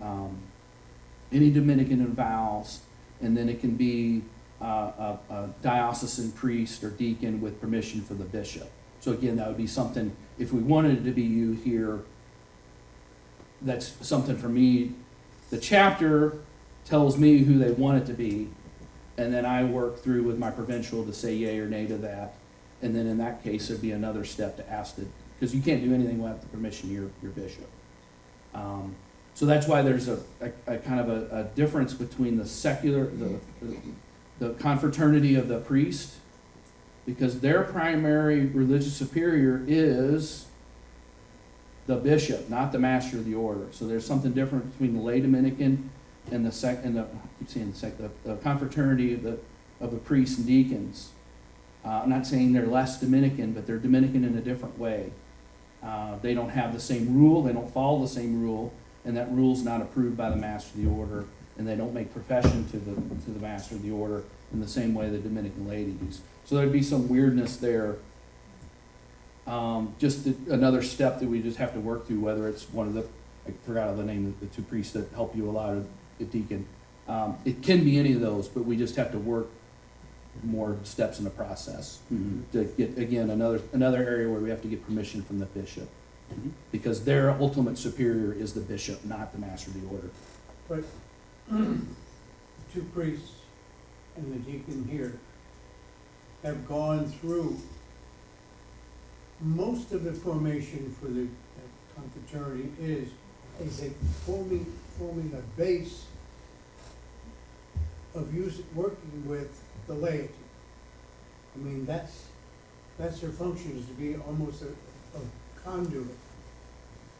in vows, and then it can be a diocesan priest or deacon with permission from the bishop. So again, that would be something, if we wanted it to be you here, that's something for me. The chapter tells me who they want it to be, and then I work through with my provincial to say yay or nay to that. And then in that case, there'd be another step to ask because you can't do anything without the permission of your bishop. So that's why there's a kind of a difference between the secular, the confraternity of the priest, because their primary religious superior is the bishop, not the master of the order. So there's something different between the lay Dominican and the confraternity of the priests and deacons. I'm not saying they're less Dominican, but they're Dominican in a different way. They don't have the same rule, they don't follow the same rule, and that rule's not approved by the master of the order, and they don't make profession to the master of the order in the same way the Dominican laity does. So there'd be some weirdness there. Another step that we just have to work through, whether it's one of the, I forgot the name of the two priests that help you a lot, a deacon. It can be any of those, but we just have to work more steps in the process Mhm. to get, again, another area where we have to get permission from the bishop. Mhm. Because their ultimate superior is the bishop, not the master of the order. But two priests and the deacon here have gone through most of the formation for the confraternity is a forming a base of working with the laity. I mean, that's their function, is to be almost a conduit.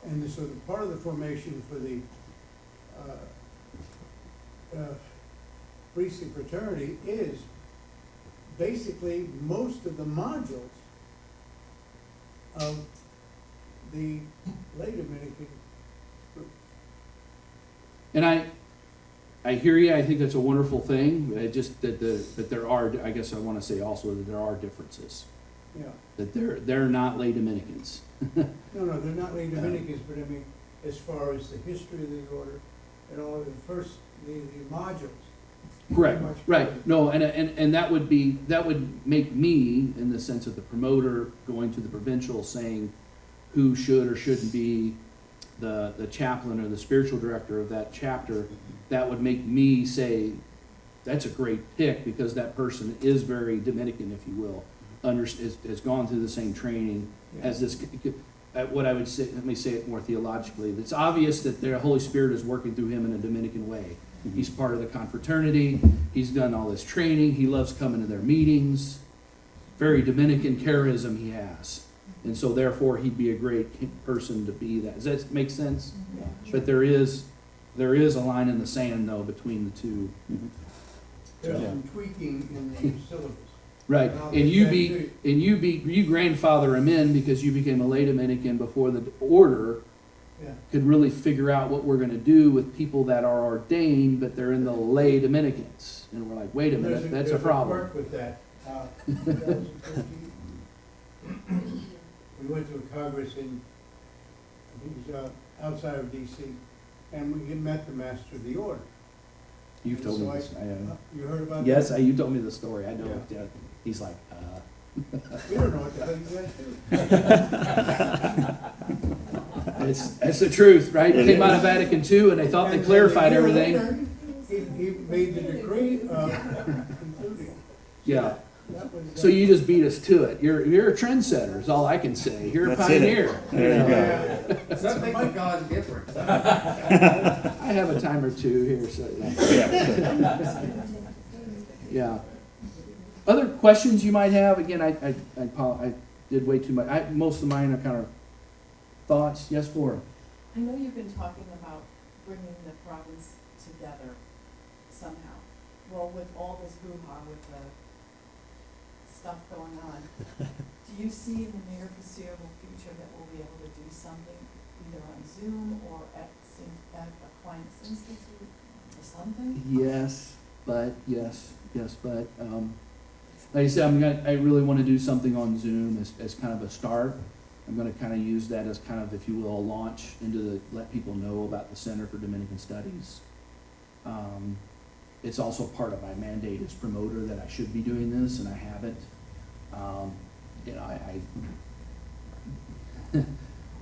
And so the part of the formation for the priestly fraternity is basically most of the modules of the lay Dominican group. And I hear you, I think that's a wonderful thing, just that there are, I guess I wanna say also that there are differences. Yeah, That they're not lay Dominicans. no, they're not lay Dominicans, but I mean, as far as the history of the order and all of the modules. Correct, Much right, better. no, and that would make me, in the sense of the promoter going to the provincial saying who should or shouldn't be the chaplain or the spiritual director of that chapter, that would make me say, that's a great pick, because that person is very Dominican, if you will, has gone through the same training as this, what I would say, let me say it more theologically, it's obvious that the Holy Spirit is working through him in a Dominican way. He's part of the confraternity, he's done all this training, he loves coming to their meetings, very Dominican charism he has. And so therefore, he'd be a great person to be that. Does that make sense? Yeah. But there is a line in the sand, though, between the two. Mhm. There's Yeah. some tweaking in the syllabus. Right, I'll and get you that too. grandfather him in because you became a lay Dominican before the order, Yeah. could really figure out what we're gonna do with people that are ordained, but they're in the lay Dominicans. And we're like, wait a There's minute, that's a there's problem. quirk with that. 2015, we went to a congress in, I think it was outside of DC, and we met the master of the order. You've told me So this, You heard about that? yes, you told me the story, I know, Yeah. yeah. He's like, We don't know what the hell you guys do. It's the truth, right? It came out of Vatican II, and they thought they And clarified the year everything. later, He made the decree of including. Yeah, That was, so you just beat us to it. You're a trendsetter, is all I can say. You're a That's it. pioneer. There you go. Yeah. Something like God's different. I have a time or two here, so, Yeah. yeah. Other questions you might have? Again, I did way too much. Most of mine are kind of thoughts. Yes, Flora? I know you've been talking about bringing the province together somehow. Well, with all this hoo-ha with the stuff going on, do you see in the near foreseeable future that we'll be able to do something either on Zoom or at Aquinas Institute or something? Yes, but like I said, I really want to do something on Zoom as kind of a start. I'm going to kind of use that as kind of, if you will, a launch into let people know about the Center for Dominican Studies. It's also part of my mandate as promoter that I should be doing this, and I haven't. You know,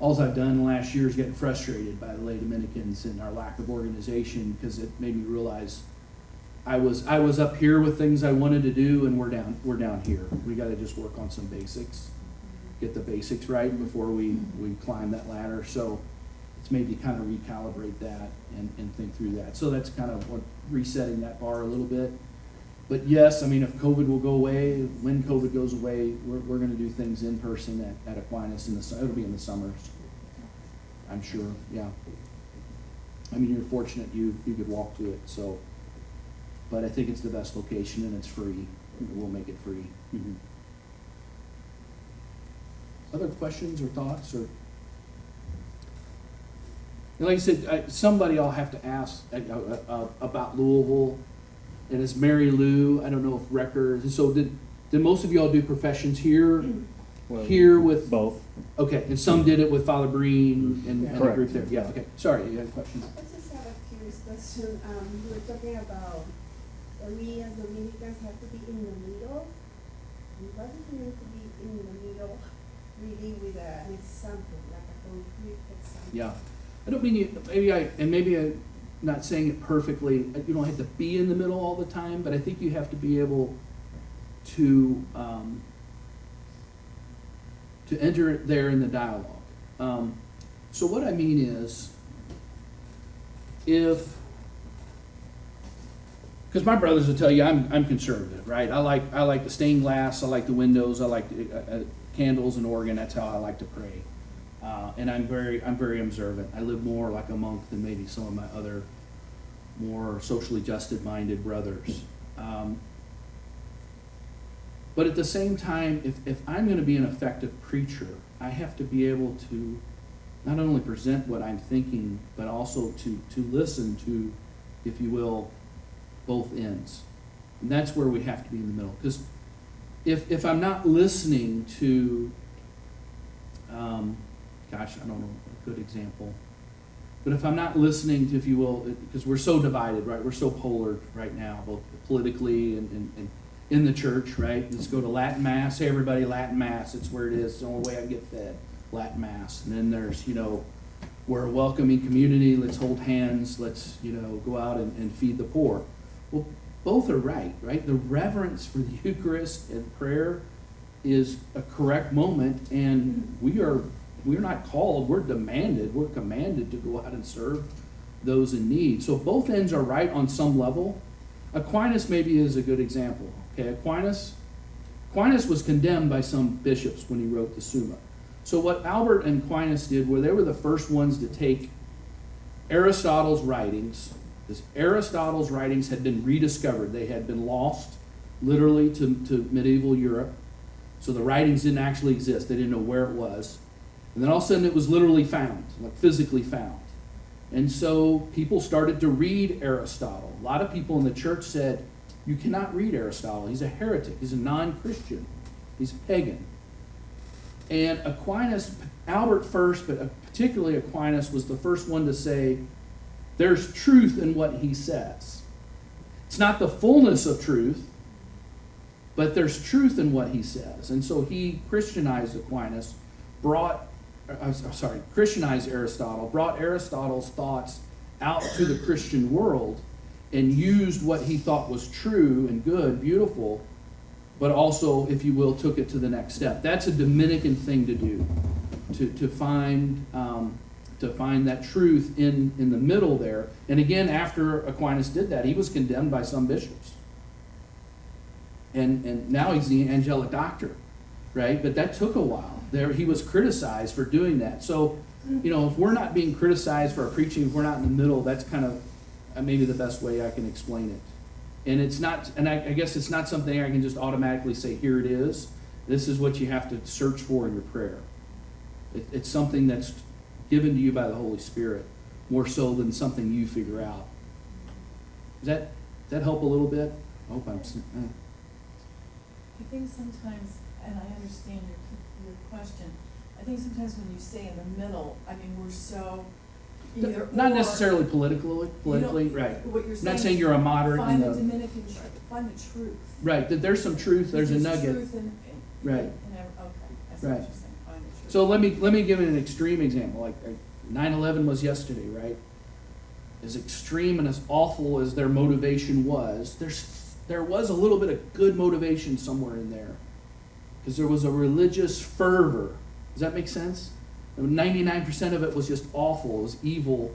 all I've done last year is getting frustrated by the lay Dominicans and our lack of organization, because it made me realize I was up here with things I wanted to do, and we're down here. We got to just work on some basics, get the basics right before we climb that ladder. So it's maybe kind of recalibrate that and think through that. So that's kind of what resetting that bar a little bit. But yes, I mean, if COVID will go away, when COVID goes away, we're going to do things in person at Aquinas it'll be in the summers, I'm sure. Yeah. I mean, you're fortunate you could walk to it. So, but I think it's the best location, and it's free. We'll make it free. Mhm. Other questions or thoughts, or? And like I said, somebody I'll have to ask about Louisville, and it's Mary Lou. I don't know if records. So did most of y'all do professions here? Well, Here with both. Okay, and some did it with Father Breen and the Correct. group there. Yeah. Okay. Sorry, you had a question. I just have a curious question. You were talking about we as Dominicans have to be in the middle. And what does it mean to be in the middle, really, with an example, like a concrete example? Yeah. I don't mean you, maybe I'm not saying it perfectly. You don't have to be in the middle all the time, but I think you have to be able to enter there in the dialogue. So what I mean is, because my brothers will tell you I'm conservative, right? I like the stained glass, I like the windows, I like candles and organ. That's how I like to pray, and I'm very observant. I live more like a monk than maybe some of my other more socially justed-minded brothers. But at the same time, if I'm going to be an effective preacher, I have to be able to not only present what I'm thinking, but also to listen to, if you will, both ends. And that's where we have to be in the middle. Because if I'm not listening to, gosh, I don't know a good example, but if I'm not listening to, if you will, because we're so divided, right? We're so polar right now, both politically and in the church, right? Let's go to Latin Mass. Hey, everybody, Latin Mass. It's where it is. It's the only way I can get fed. Latin Mass. And then there's, we're a welcoming community. Let's hold hands. Let's, go out and feed the poor. Well, both are right? The reverence for the Eucharist and prayer is a correct moment, and we're not called, we're demanded, we're commanded to go out and serve those in need. So both ends are right on some level. Aquinas maybe is a good example. Okay, Aquinas was condemned by some bishops when he wrote the Summa. So what Albert and Aquinas did, where they were the first ones to take Aristotle's writings. Because Aristotle's writings had been rediscovered. They had been lost, literally, to medieval Europe. So the writings didn't actually exist. They didn't know where it was. And then all of a sudden it was literally found, like physically found. And so people started to read Aristotle. A lot of people in the church said, you cannot read Aristotle. He's a heretic. He's a non-Christian. He's a pagan. And Aquinas, Albert first, but particularly Aquinas, was the first one to say, there's truth in what he says. It's not the fullness of truth, but there's truth in what he says. And so he Christianized Aquinas, Christianized Aristotle, brought Aristotle's thoughts out to the Christian world, and used what he thought was true and good, beautiful, but also, if you will, took it to the next step. That's a Dominican thing to do, to find that truth in the middle there. And again, after Aquinas did that, he was condemned by some bishops. And now he's the angelic doctor, right? But that took a while. There, he was criticized for doing that. So, if we're not being criticized for our preaching, if we're not in the middle, that's kind of maybe the best way I can explain it. And it's not, and I guess it's not something I can just automatically say, here it is. This is what you have to search for in your prayer. It's something that's given to you by the Holy Spirit, more so than something you figure out. Does that help a little bit? I hope I'm. I think sometimes, and I understand your question, I think sometimes when you say in the middle, I mean, we're so either Not or, necessarily politically, right. What you're I'm saying not saying you're a moderate find in the the, Dominican truth, find the truth. right, that there's some truth, there's a nugget. Truth in Right. okay, I see what Right. you're saying, find the truth. So let me give it an extreme example. Like 9/11 was yesterday, right? As extreme and as awful as their motivation was, there was a little bit of good motivation somewhere in there, because there was a religious fervor. Does that make sense? 99% of it was just awful, it was evil,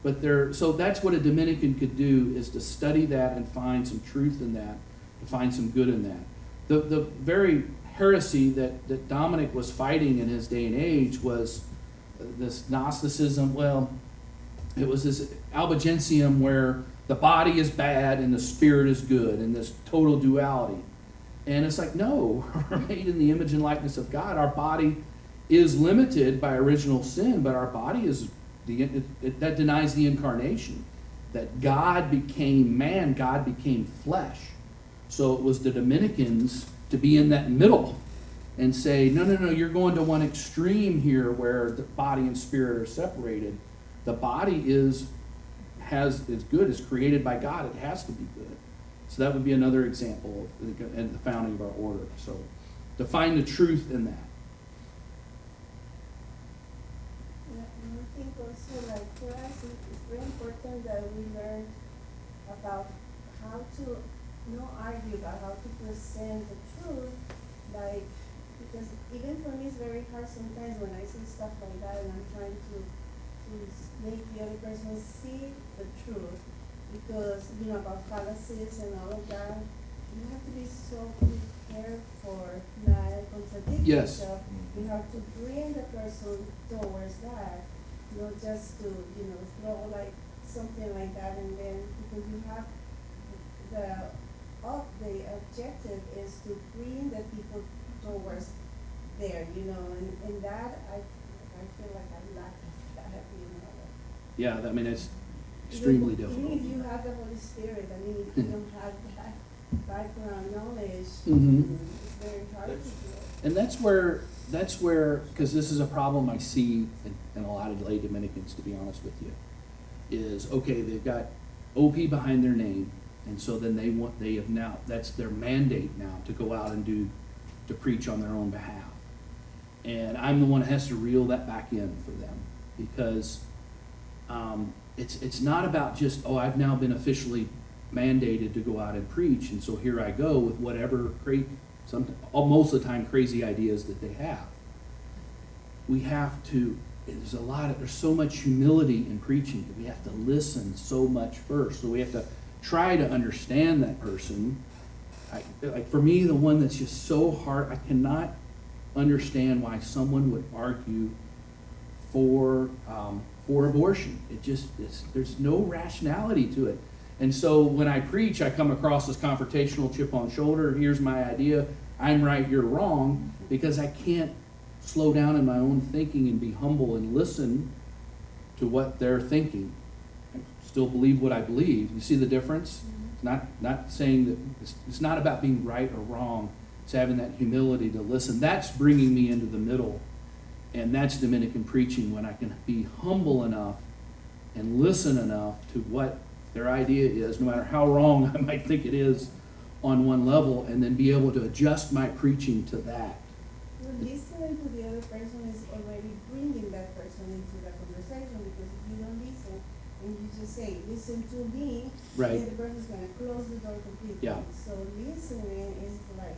but so that's what a Dominican could do, is to study that and find some truth in that, to find some good in that. The very heresy that Dominic was fighting in his day and age was this Gnosticism. Well, it was this Albigensium where the body is bad and the spirit is good, and this total duality. And it's like, no, we're made in the image and likeness of God. Our body is limited by original sin, but our body is that denies the incarnation, that God became man, God became flesh. So it was the Dominicans to be in that middle and say, no, you're going to one extreme here where the body and spirit are separated. The body is good, is created by God, it has to be good. So that would be another example in the founding of our order. So to find the truth in that. Yeah, and I think also, like, for us, it's very important that we learn about how to not argue about how to present the truth, like, because even for me it's very hard sometimes when I see stuff like that and I'm trying to make the other person see the truth, because, about fallacies and all of that, you have to be so prepared for not contradicting Yes. yourself. You have to bring the person towards that, not just to, throw like something like that, and then, because you have the objective is to bring the people towards there, and that I feel like I lack that, Yeah, I mean, it's extremely Even difficult. if you have the Holy Spirit, I mean, if you don't have that background knowledge, Mhm. it's very hard to do it. And that's where, because this is a problem I see in a lot of lay Dominicans, to be honest with you, is, okay, they've got OP behind their name, and so then that's their mandate now to go out and to preach on their own behalf. And I'm the one that has to reel that back in for them, because it's not about just, I've now been officially mandated to go out and preach, and so here I go with whatever most of the time crazy ideas that they have. We have to, there's so much humility in preaching that we have to listen so much first. So we have to try to understand that person. Like for me, the one that's just so hard, I cannot understand why someone would argue for abortion. There's no rationality to it. And so when I preach, I come across this confrontational, chip on shoulder. Here's my idea. I'm right, you're wrong, because I can't slow down in my own thinking and be humble and listen to what they're thinking. I still believe what I believe. You see the difference? It's not saying that, it's not about being right or wrong. It's having that humility to listen. That's bringing me into the middle. And that's Dominican preaching, when I can be humble enough and listen enough to what their idea is, no matter how wrong I might think it is on one level, and then be able to adjust my preaching to that. Well, listening to the other person is already bringing that person into the conversation, because if you don't listen and you just say, listen to me, Right. then the person's gonna close the door completely. Yeah. So listening is like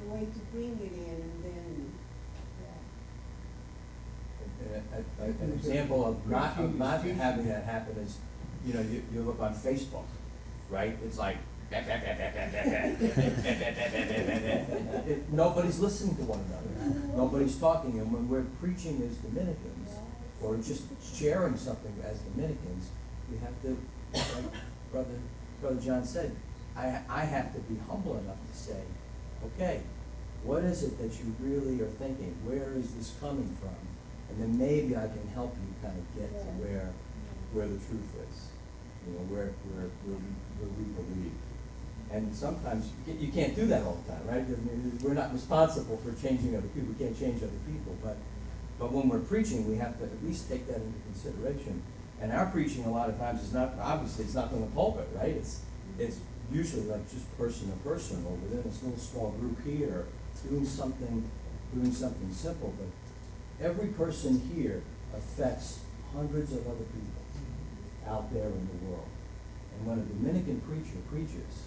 the way to bring it in, and then, yeah. An example of not having that happen is, you look on Facebook, right? It's like, nobody's listening to one another. Nobody's talking, and when we're preaching as Dominicans, or just sharing something as Dominicans, we have to, like Brother John said, I have to be humble enough to say, okay, what is it that you really are thinking? Where is this coming from? And then maybe I can help you kind of get to where the truth is, where we believe. And sometimes you can't do that all the time, right? I mean, we're not responsible for changing other people. We can't change other people, but when we're preaching, we have to at least take that into consideration. And our preaching a lot of times is not, obviously, it's not from the pulpit, right? It's usually like just person to person, or within this little small group here, doing something simple. But every person here affects hundreds of other people out there in the world. And when a Dominican preacher preaches,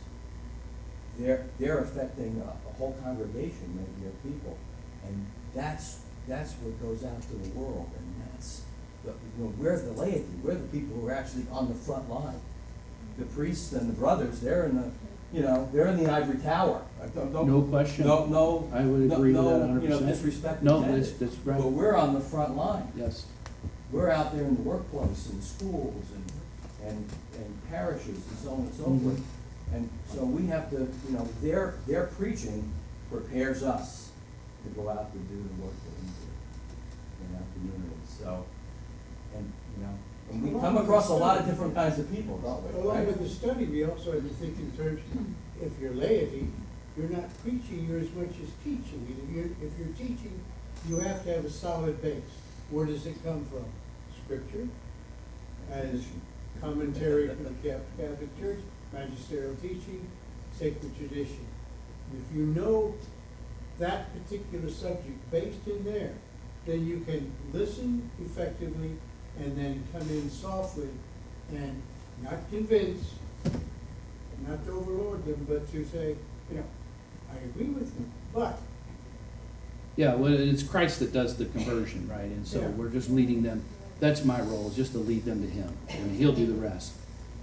they're affecting a whole congregation, maybe, of people. And that's what goes out to the world. And that's, we're the laity, we're the people who are actually on the front line. The priests and the brothers, they're in the ivory tower. No question. No. I would agree with that 100%. Disrespect. No, that's right. But we're on the front line. Yes. We're out there in the workplace, in schools, and parishes, and so on and so forth. And so we have to, their preaching prepares us to go out to do the work that we do in our community. So, and we come across a lot of different kinds of people, don't we? Along Right? with the study, we also have to think in terms, if you're laity, you're not preaching, you're as much as teaching. If you're teaching, you have to have a solid base. Where does it come from? Scripture, as commentary from the Catholic Church, magisterial teaching, sacred tradition. If you know that particular subject based in there, then you can listen effectively and then come in softly and not convince, not to overlord them, but to say, I agree with you, but. Yeah, well, it's Christ that does the conversion, right? And so Yeah. we're just leading them. That's my role, is just to lead them to Him, and He'll do the rest.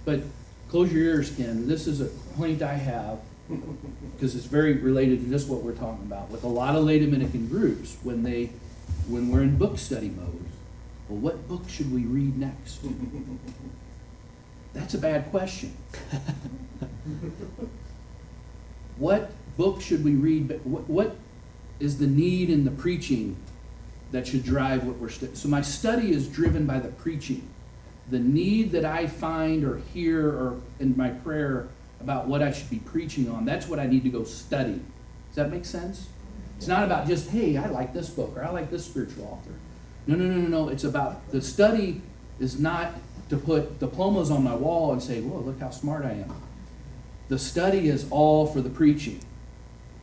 But close your ears, Ken. This is a complaint I have, because it's very related to just what we're talking about. With a lot of lay Dominican groups, when we're in book study mode, well, what book should we read next? That's a bad question. What book should we read? But what is the need in the preaching that should drive what we're studying? So my study is driven by the preaching. The need that I find or hear or in my prayer about what I should be preaching on, that's what I need to go study. Does that make sense? It's not about just, hey, I like this book or I like this spiritual author. No. It's about, the study is not to put diplomas on my wall and say, whoa, look how smart I am. The study is all for the preaching.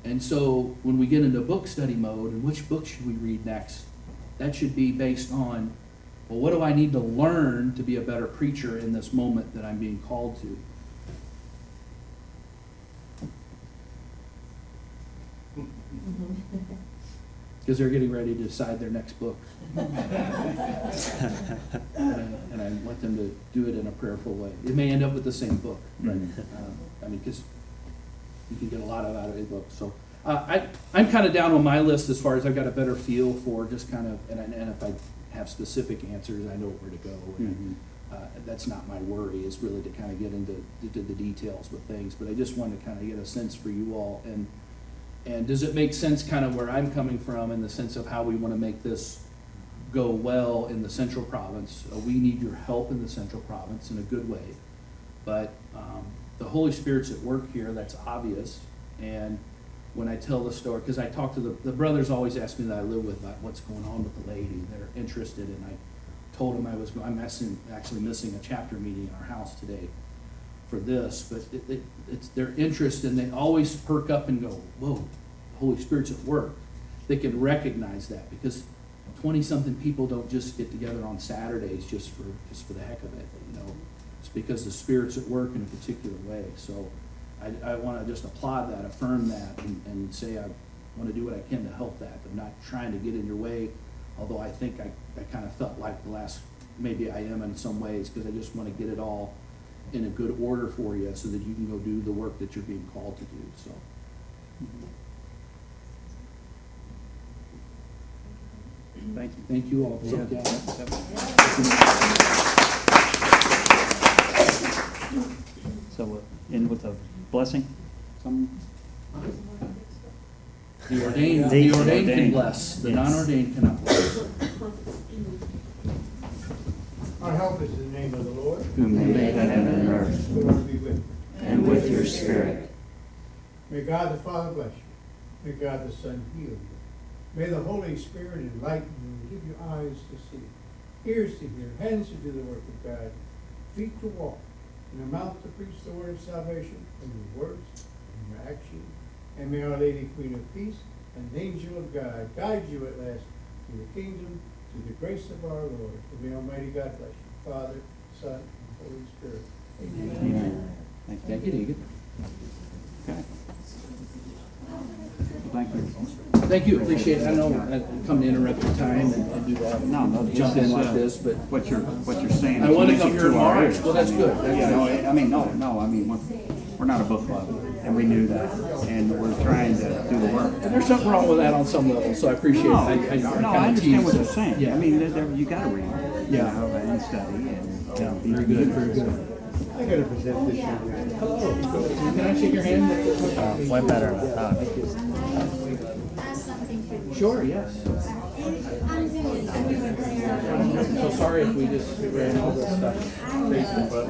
And so when we get into book study mode, and which book should we read next? That should be based on, well, what do I need to learn to be a better preacher in this moment that I'm being called to? Because they're getting ready to decide their next book. And I want them to do it in a prayerful way. It may end up with the same book, right? Because you can get a lot out of a book. So I'm kind of down on my list as far as I've got a better feel for just kind of, and if I have specific answers, I know where to go. And, that's not my worry, is really to kind of get into the details with things. But I just wanted to kind of get a sense for you all. And And does it make sense kind of where I'm coming from in the sense of how we want to make this go well in the central province? We need your help in the central province in a good way. But the Holy Spirit's at work here, that's obvious. And when I tell the story, because I talk to the brothers always ask me that I live with about what's going on with the lady. They're interested, and I told them I'm actually missing a chapter meeting in our house today for this. But it's their interest, and they always perk up and go, whoa, the Holy Spirit's at work. They can recognize that because 20-something people don't just get together on Saturdays just for the heck of it, you know. It's because the Spirit's at work in a particular way. So I want to just applaud that, affirm that, and say I want to do what I can to help that. I'm not trying to get in your way, although I think I kind of felt like maybe I am in some ways, because I just want to get it all in a good order for you so that you can go do the work that you're being called to do. So. Thank you. Thank you all. So we'll end with a blessing. The ordained can bless, the Yes. non-ordained cannot bless. Our help is in the name of the Lord. Whom they made heaven and earth, The Lord be with you. and with your spirit. May God the Father bless you. May God the Son heal you. May the Holy Spirit enlighten you and give you eyes to see, ears to hear, hands to do the work of God, feet to walk, and a mouth to preach the word of salvation in your words and your actions. And may Our Lady, Queen of Peace, and the angel of God guide you at last to the kingdom, to the grace of our Lord. And may Almighty God bless you, Father, Son, and Holy Spirit. Amen. Amen. Thank you. Thank you, David. Okay. Thank you. Thank you, appreciate it. I know I come to interrupt your time and do that. No, Jump in like this, but what you're saying. I is want to music come here in our March. ears. Well, that's good. That's Yeah, good. no, I mean, we're not a book club, and we knew that, and we're trying to do the work. And there's something wrong with that on some level, so I appreciate it. No, I no, kinda I understand what tease you're it. saying. Yeah. I mean, you gotta read, Yeah. and study, and. Yeah, very good, very good. I gotta present this young man. Can I shake your hand? Way better. Sure, yes. I'm so sorry if we just ran all this stuff crazy, but